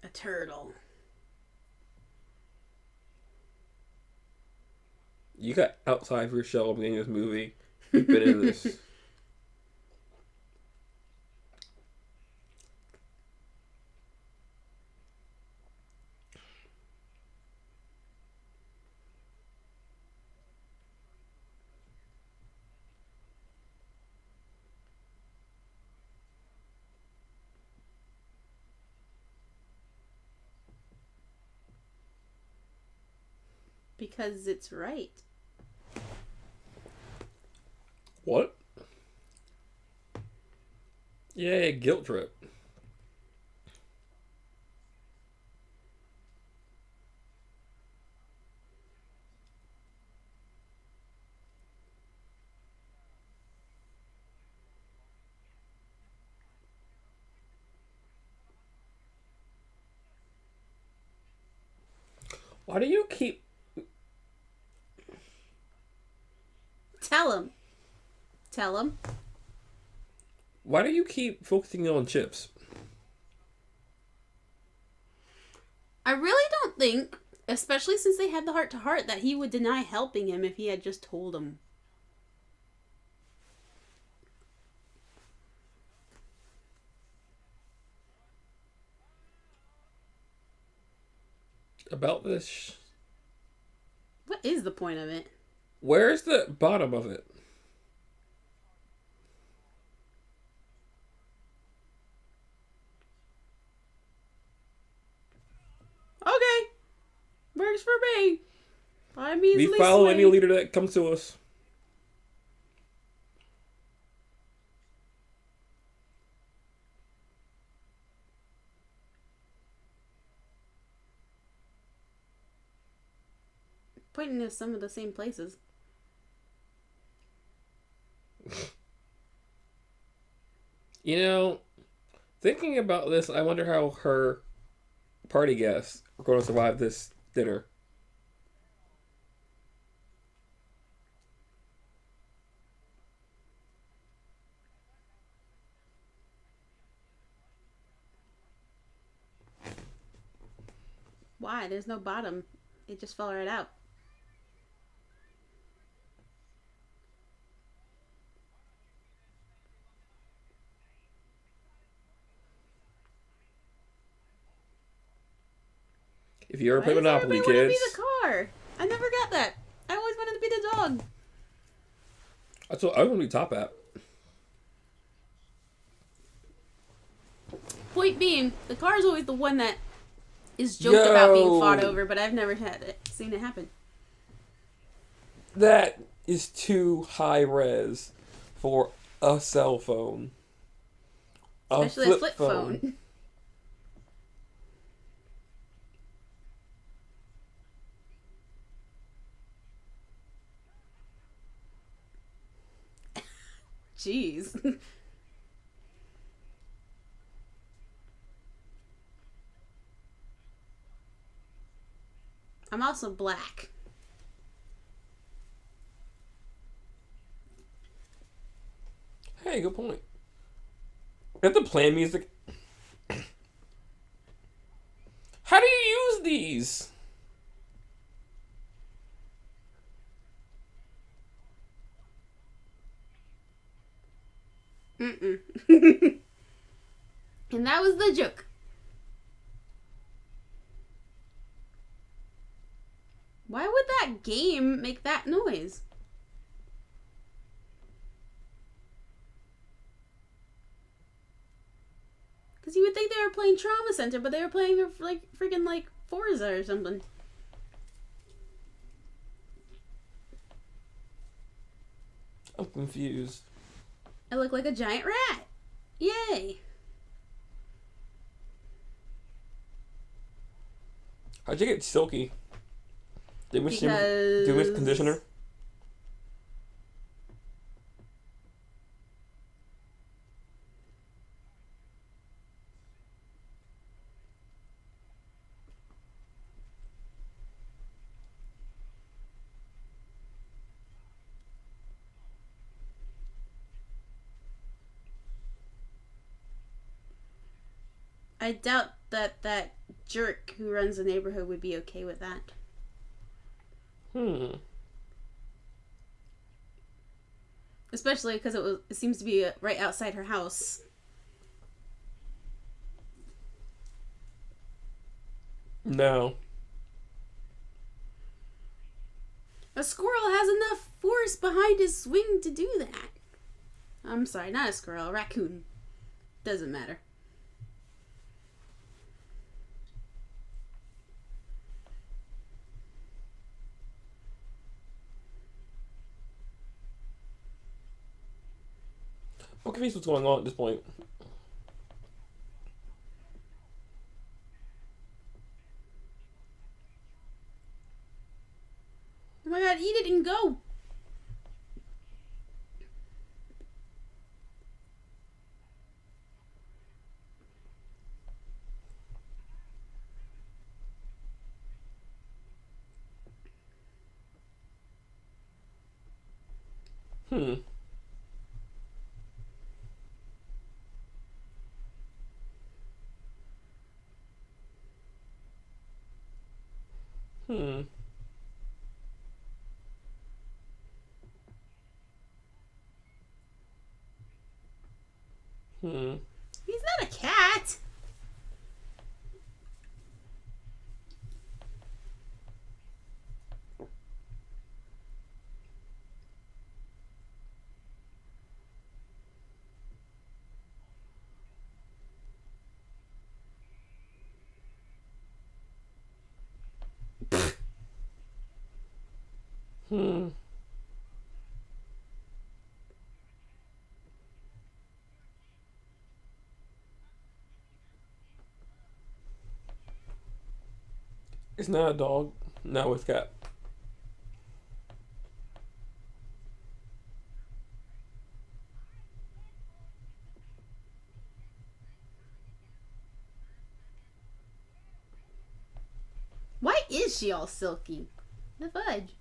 A turtle. You got outside of your shell being this movie. You've been in this. Because it's right. What? Yeah, guilt trip. Why do you keep... Tell him. Tell him. Why do you keep focusing on chips? I really don't think, especially since they had the heart-to-heart, that he would deny helping him if he had just told him. About this... What is the point of it? Where's the bottom of it? Okay. Works for me. I'm easily We follow swayed. any leader that comes to us. Pointing to some of the same places. You know, thinking about this, I wonder how her party guests are going to survive this dinner. Why? There's no bottom. It just fell right out. If you ever Why play does Monopoly, everybody want to kids... be the car? I never got that. I always wanted to be the dog. That's what I was going to be top at. Point being, the car is always the one that is joked about being fought over, but I've never seen it happen. That is too high res for a cell phone. Especially a flip phone. Jeez. also black. Hey, good point. Got the plan music. How do you use these? Mm-mm. And that was the joke. Why would that game make that noise? Because you would think they were playing Trauma Center, but they were playing like freaking like Forza or something. I'm confused. I look like a giant rat. Yay. How'd you get silky? Did we Because... do with conditioner? I doubt that jerk who runs the neighborhood would be okay with that. Especially because it seems to be right outside her house. No. A squirrel has enough force behind his swing to do that. I'm sorry, not a squirrel, a raccoon. Doesn't matter. I'm confused what's going on at this point. Oh my god, eat it and go! Hmm. He's not a cat! It's not a dog. No, it's cat. Why is she all silky? The fudge.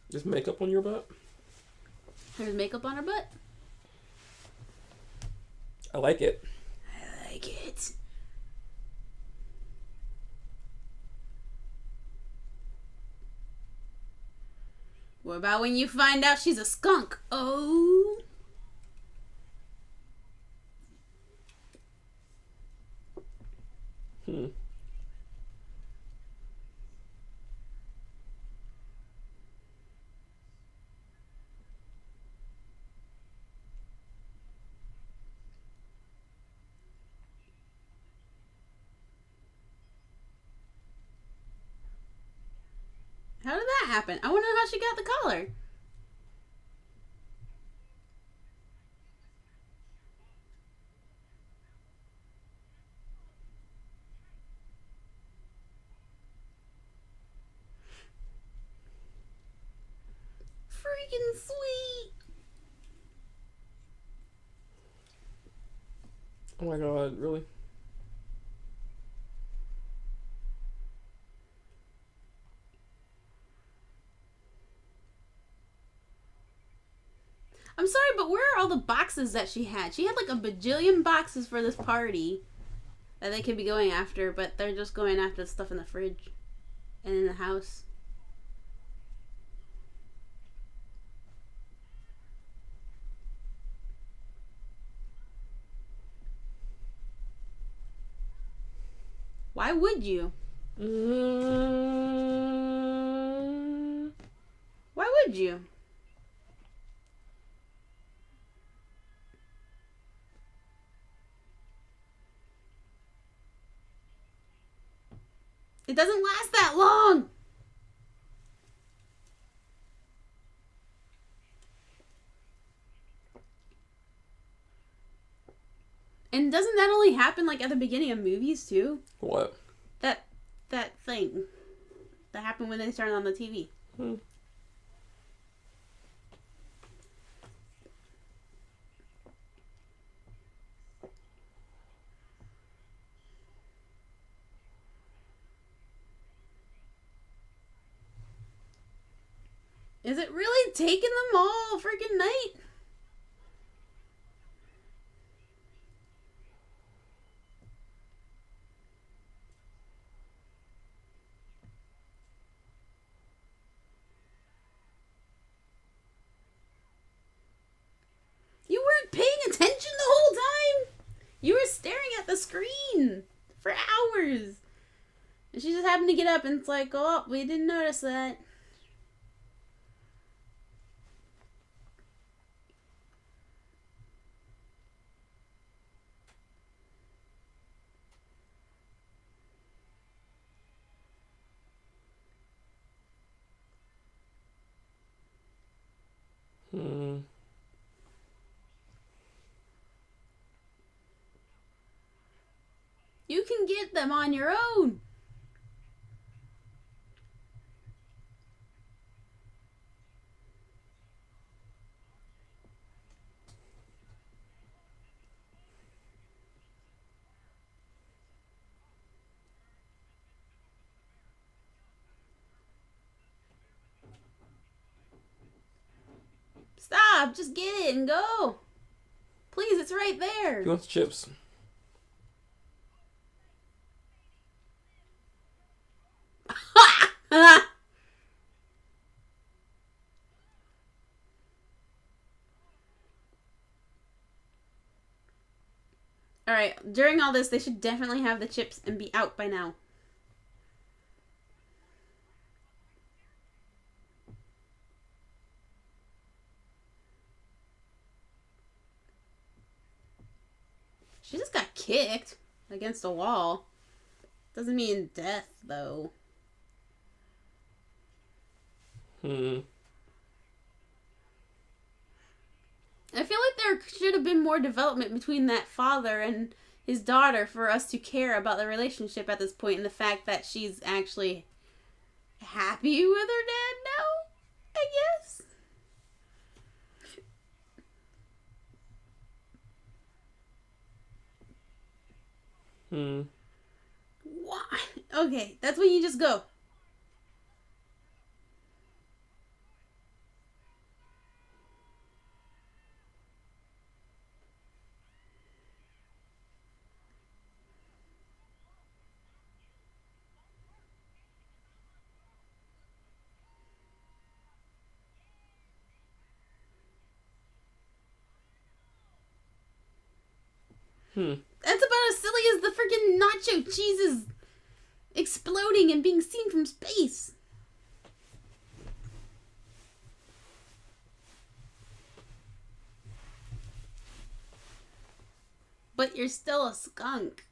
Just makeup on your butt? There's makeup on her butt. I like it. I like it. What about when you find out she's a skunk? Oh. How did that happen? I wonder how she got the collar. freaking sweet. Oh my god, really? I'm sorry, but where are all the boxes that she had? She had like a bajillion boxes for this party that they could be going after, but they're just going after the stuff in the fridge and in the house. Why would you? Why would you? It doesn't last that long. And doesn't that only happen like at the beginning of movies too? What? That thing that happened when they started on the TV. Is it really taking them all freaking night? You weren't paying attention the whole time. You were staring at the screen for hours. And she just happened to get up and it's like, oh, we didn't notice that. You can get them on your own. Stop, just get it and go. Please, it's right there. He wants chips. Alright, during all this, they should definitely have the chips and be out by now. She just got kicked against a wall. Doesn't mean death, though. I feel like there should have been more development between that father and his daughter for us to care about the relationship at this point, and the fact that she's actually happy with her dad now, I guess. Why? Okay, that's when you just go. That's about as silly as the freaking nacho cheeses exploding and being seen from space. But you're still a skunk.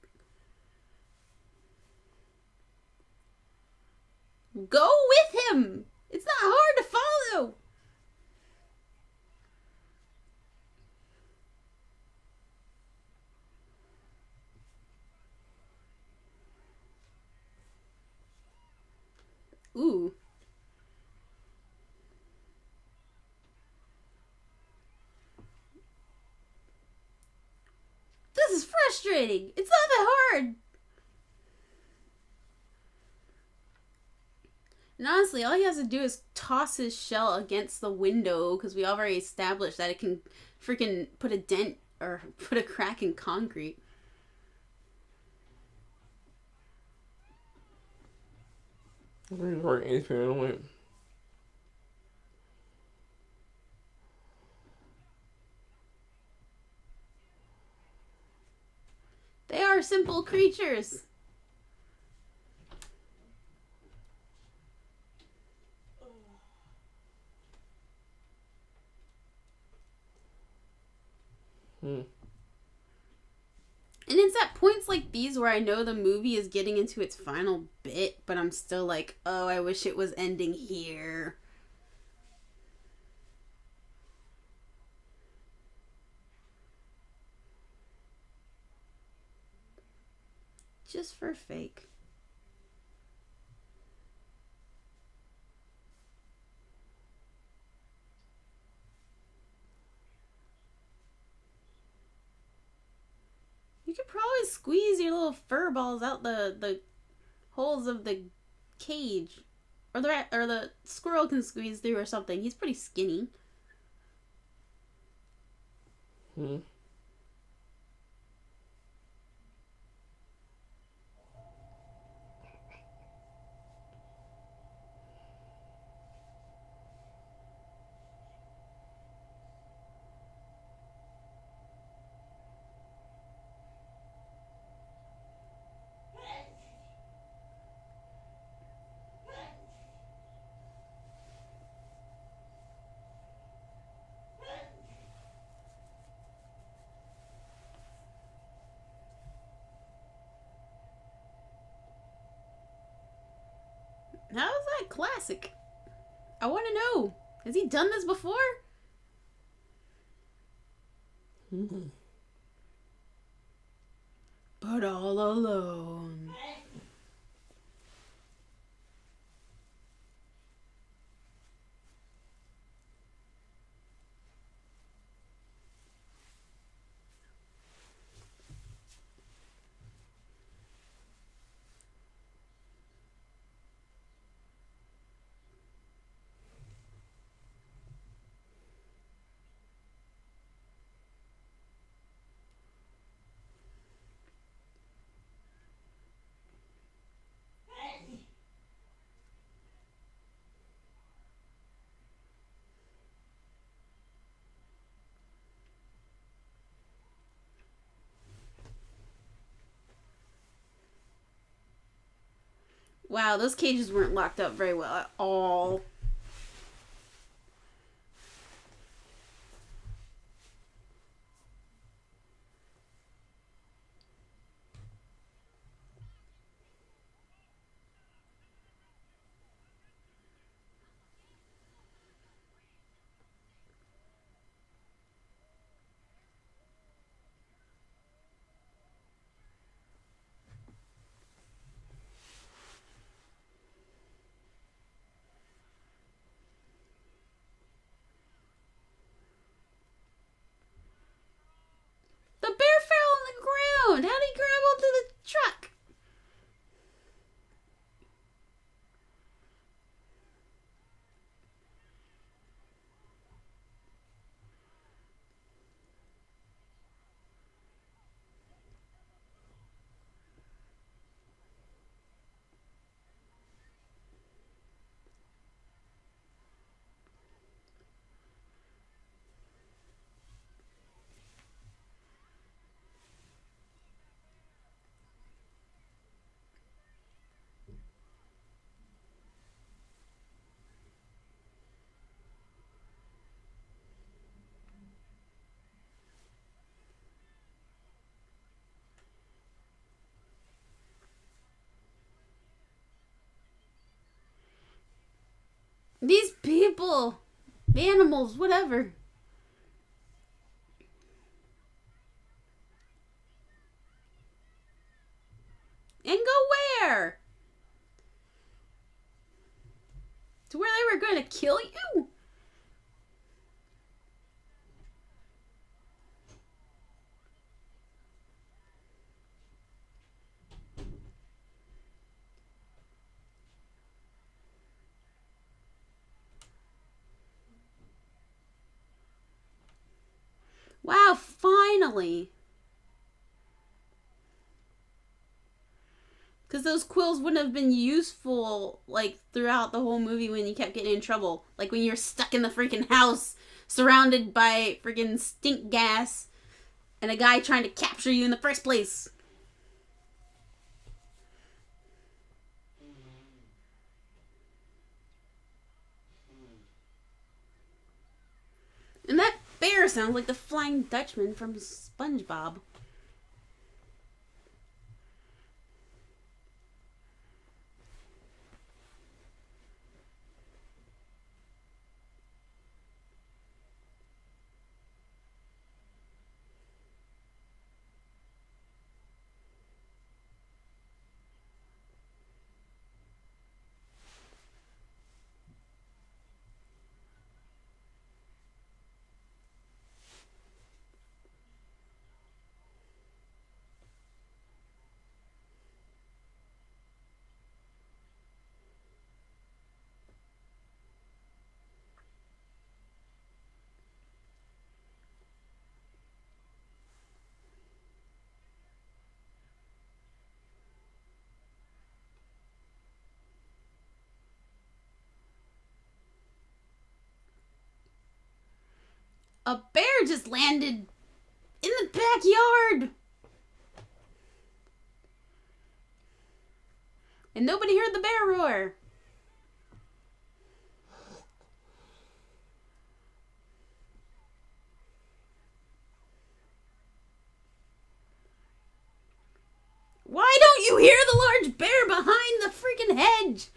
Go with him. It's not hard to follow. Ooh. frustrating. It's not that hard. And honestly, all he has to do is toss his shell against the window, because we already established that it can freaking put a dent or put a crack in concrete. They are simple creatures. And it's at points like these where I know the movie is getting into its final bit, but I'm still like, oh, I wish it was ending here. Just for fake. You could probably squeeze your little fur balls out the holes of the cage. Or the squirrel can squeeze through or something. He's pretty skinny. How is that classic? I want to know. Has he done this before? But all alone. Wow, those cages weren't locked up very well at all. The bear fell on the ground. How did he grab onto the truck? These people, animals, whatever. And go where? To where they were going to kill you? finale. Because those quills wouldn't have been useful, like, throughout the whole movie when you kept getting in trouble. Like, when you're stuck in the freaking house, surrounded by freaking stink gas, and a guy trying to capture you in the first place. And that bear sounds like the Flying Dutchman from SpongeBob. A bear just landed in the backyard. And nobody heard the bear roar. Why don't you hear the large bear behind the freaking hedge?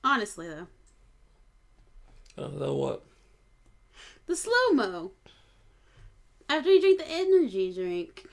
Honestly, though. The what? The slow-mo. After you drink the energy drink.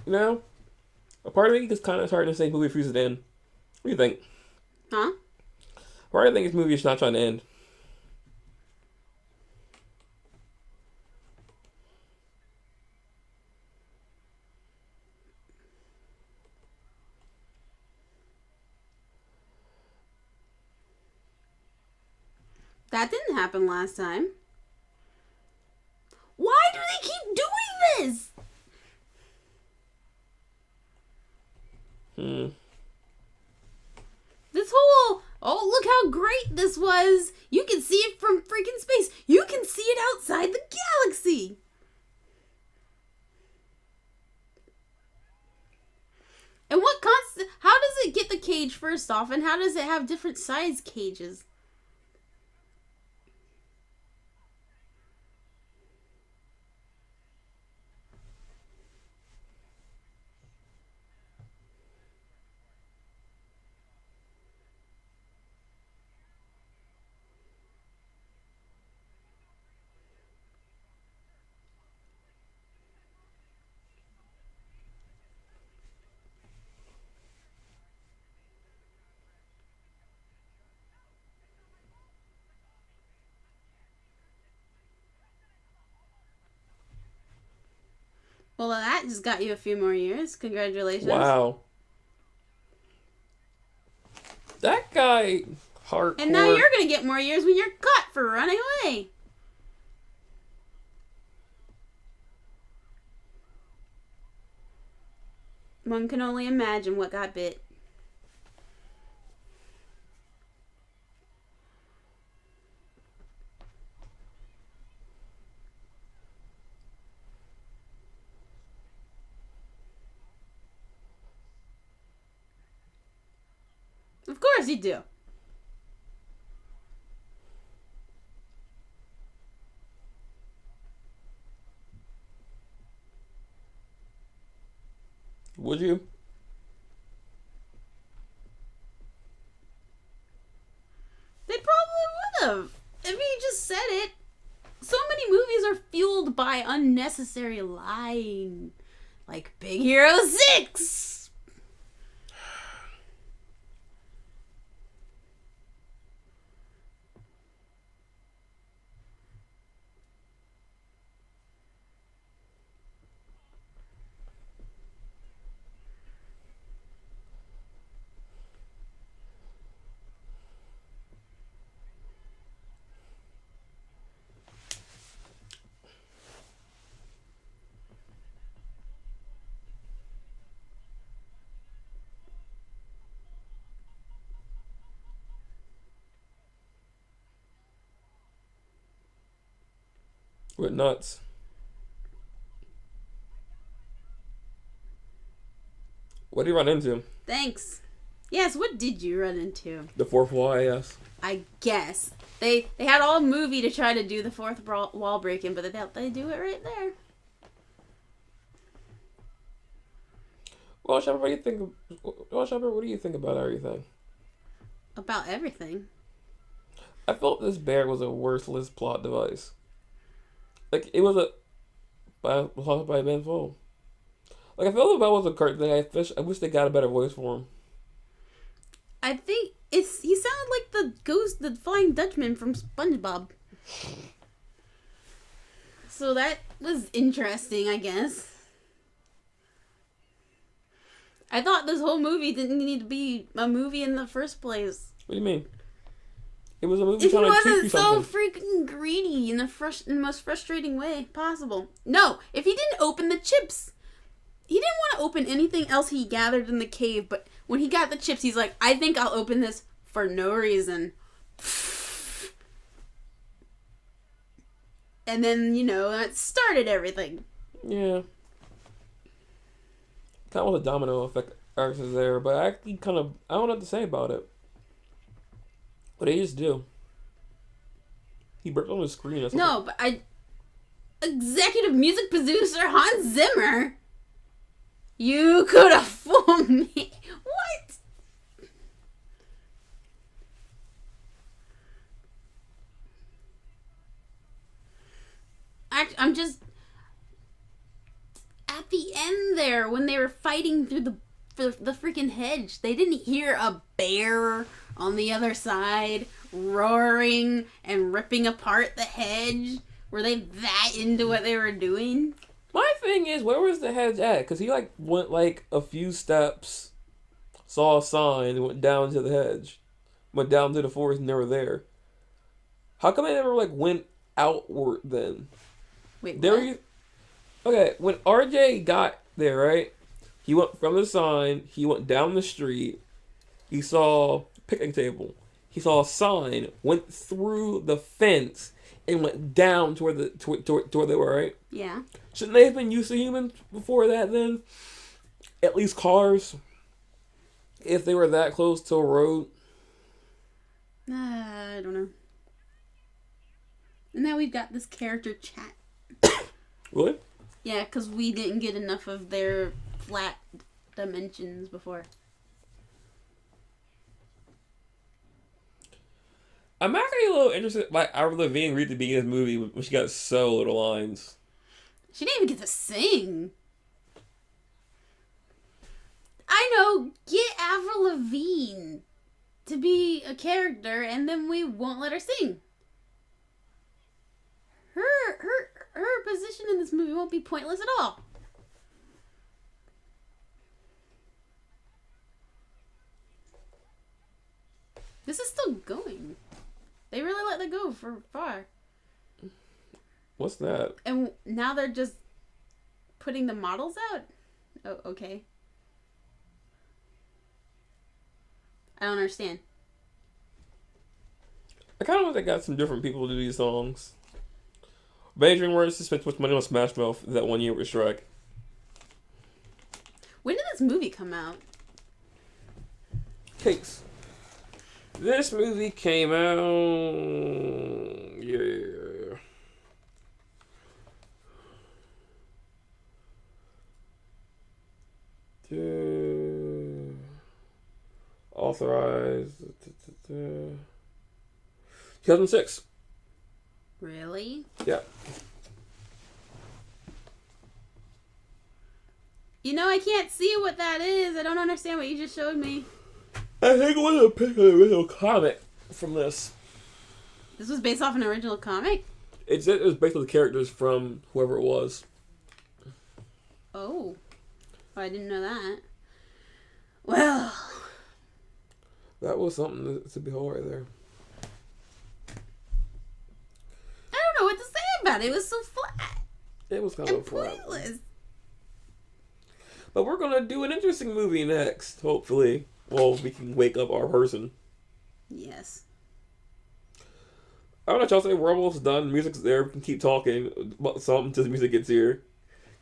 You know, a part of me is kind of starting to say movie refuses to end. What do you think? Huh? Why do you think this movie is not trying to end? That didn't happen last time. Why do they keep doing this? This whole, oh, look how great this was. You can see it from freaking space. You can see it outside the galaxy. And how does it get the cage first off? And how does it have different size cages? Well, that just got you a few more years. Congratulations. Wow. That guy, hardcore. And now you're going to get more years when you're caught for running away. One can only imagine what got bit. Of course you do. Would you? They probably would have. If you just said it. So many movies are fueled by unnecessary lying. Like Big Hero 6. Went nuts. What did you run into? Thanks. Yes, what did you run into? The fourth wall, yes. I guess. They had all movie to try to do the fourth wall breaking, but they do it right there. Well, Shepard, what do you think? What do you think about everything? About everything? I felt this bear was a worthless plot device. Like, it was by Ben Fold. Like, I felt the bell was a Kurt thing. I wish they got a better voice for him. I think he sounded like the Flying Dutchman from SpongeBob. So that was interesting, I guess. I thought this whole movie didn't need to be a movie in the first place. What do you mean? It was a movie If he trying to teach you wasn't so something. freaking greedy in the most frustrating way possible. No, if he didn't open the chips. He didn't want to open anything else he gathered in the cave, but when he got the chips, he's like, I think I'll open this for no reason. And then, that started everything. Yeah. Kind of was a domino effect actions there, but I actually I don't know what to say about it. What did he just do? He burped on the screen or something. No, but executive music producer Hans Zimmer. You could have fooled me. What? I'm just at the end there when they were fighting through the freaking hedge. They didn't hear a bear on the other side roaring and ripping apart the hedge. Were they that into what they were doing? My thing is, where was the hedge at? Because he went a few steps, saw a sign, and went down to the hedge. Went down to the forest and they were there. How come they never went outward then? Wait, what? Okay, when RJ got there, right? He went from the sign, he went down the street, he saw a picnic table. He saw a sign, went through the fence, and went down to where they were, right? Yeah. Shouldn't they have been used to humans before that then? At least cars. If they were that close to a road. I don't know. And now we've got this character chat. Really? Yeah, because we didn't get enough of their flat dimensions before. I'm actually a little interested by Avril Lavigne read the beginning of the movie when she got so little lines. She didn't even get to sing. I know, get Avril Lavigne to be a character and then we won't let her sing. Her position in this movie won't be pointless at all. This is still going. They really let that go for far. What's that? And now they're just putting the models out? Oh, okay. I don't understand. I kind of wish they got some different people to do these songs. DreamWorks spent too much money on Smash Mouth that one year with Shrek. When did this movie come out? Cakes. This movie came out... Yeah. Authorized. 2006. Really? Yeah. You know, I can't see what that is. I don't understand what you just showed me. I think I want to pick an original comic from this. This was based off an original comic? It was based on the characters from whoever it was. Oh. I didn't know that. Well. That was something to behold right there. I don't know what to say about it. It was so flat. It was kind and of flat. pointless. But we're going to do an interesting movie next, hopefully. Well, we can wake up our person. Yes. I don't know what y'all say. We're almost done. Music's there. We can keep talking about something until the music gets here.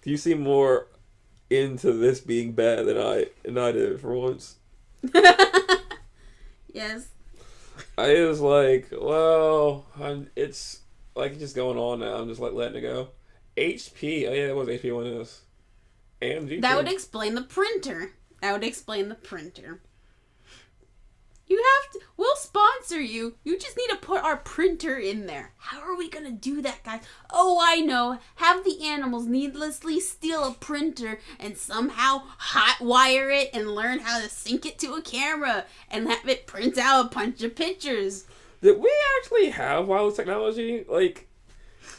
You seem more into this being bad than I did for once. Yes. I was like, well, it's like just going on now. I'm just like letting it go. HP. Oh yeah, it was HP on this. AMG. That would explain the printer. You have to. We'll sponsor you. You just need to put our printer in there. How are we going to do that, guys? Oh, I know. Have the animals needlessly steal a printer and somehow hotwire it and learn how to sync it to a camera and have it print out a bunch of pictures. Did we actually have wireless technology? Like,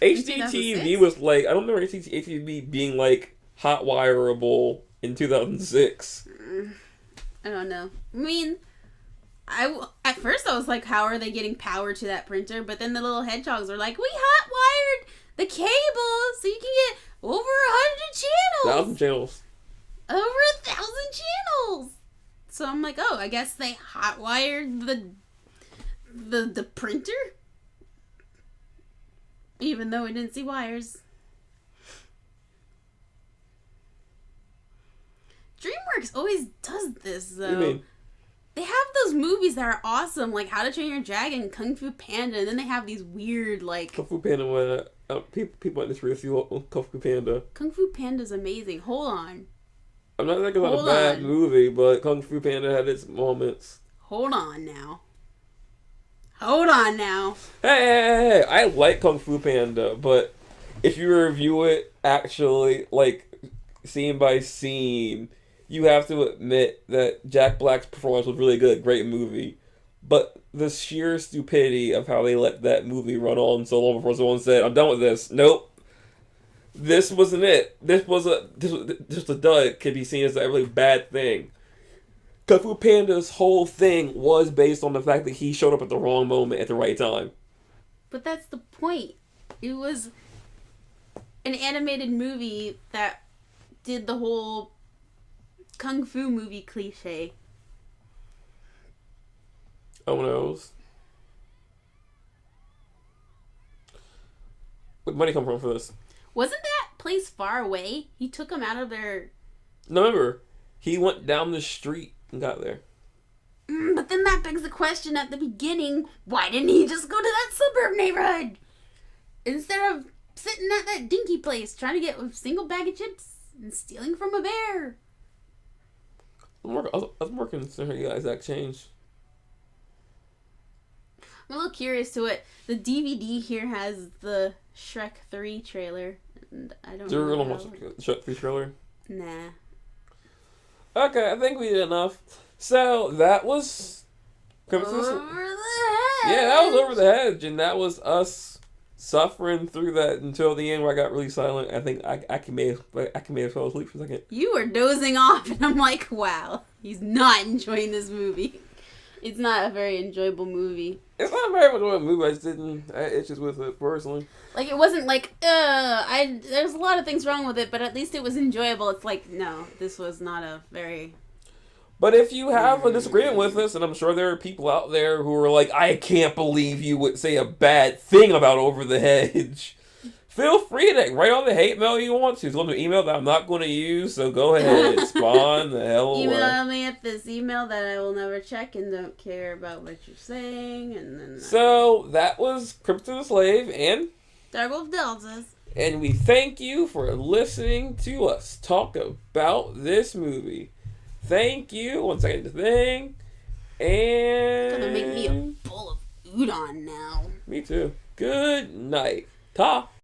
HDTV was like, I don't remember HDTV being like hotwireable in 2006. I don't know. I mean, at first I was like, how are they getting power to that printer? But then the little hedgehogs were like, we hotwired the cable so you can get over 100 channels. 1,000 channels. Over 1,000 channels. So I'm like, oh, I guess they hotwired the printer? Even though we didn't see wires. DreamWorks always does this, though. What do you mean? They have those movies that are awesome, like How to Train Your Dragon, Kung Fu Panda, and then they have these weird, like... Kung Fu Panda, people in this review Kung Fu Panda. Kung Fu Panda's amazing. Hold on. I'm not thinking about a bad movie, but Kung Fu Panda had its moments. Hold on now. Hey, I like Kung Fu Panda, but if you review it actually, like, scene by scene, you have to admit that Jack Black's performance was really good, great movie. But the sheer stupidity of how they let that movie run on so long before someone said, I'm done with this. Nope. This wasn't it. This was just a dud could be seen as a really bad thing. Kung Fu Panda's whole thing was based on the fact that he showed up at the wrong moment at the right time. But that's the point. It was an animated movie that did the whole Kung Fu movie cliche. Oh knows. Where'd money come from for this? Wasn't that place far away? He took them out of their... No, remember, he went down the street and got there. But then that begs the question at the beginning, why didn't he just go to that suburb neighborhood? Instead of sitting at that dinky place trying to get a single bag of chips and stealing from a bear. I was more concerned you guys that changed. I'm a little curious to it. The DVD here has the Shrek 3 trailer. And I don't know. You're going to watch the Shrek 3 trailer? Nah. Okay, I think we did enough. So, that was... Over the Hedge! Yeah, that was Over the Hedge, and that was us suffering through that until the end where I got really silent. I think I may have fell asleep for a second. You were dozing off, and I'm like, wow, he's not enjoying this movie. It's not a very enjoyable movie. It's not a very enjoyable movie. I just didn't. I itches with it personally. Like, it wasn't like, there's a lot of things wrong with it, but at least it was enjoyable. It's like, no, this was not a very... But if you have a disagreement with us, and I'm sure there are people out there who are like, I can't believe you would say a bad thing about Over the Hedge, feel free to write on the hate mail you want to. It's going to an email that I'm not going to use, so go ahead. Spawn the hell away. Email me at this email that I will never check and don't care about what you're saying. And then So, that was CrimsonSlave and DarkWolfDeltas. And we thank you for listening to us talk about this movie. Thank you. One second to thing. And... It's gonna make me a bowl of udon now. Me too. Good night. Ta.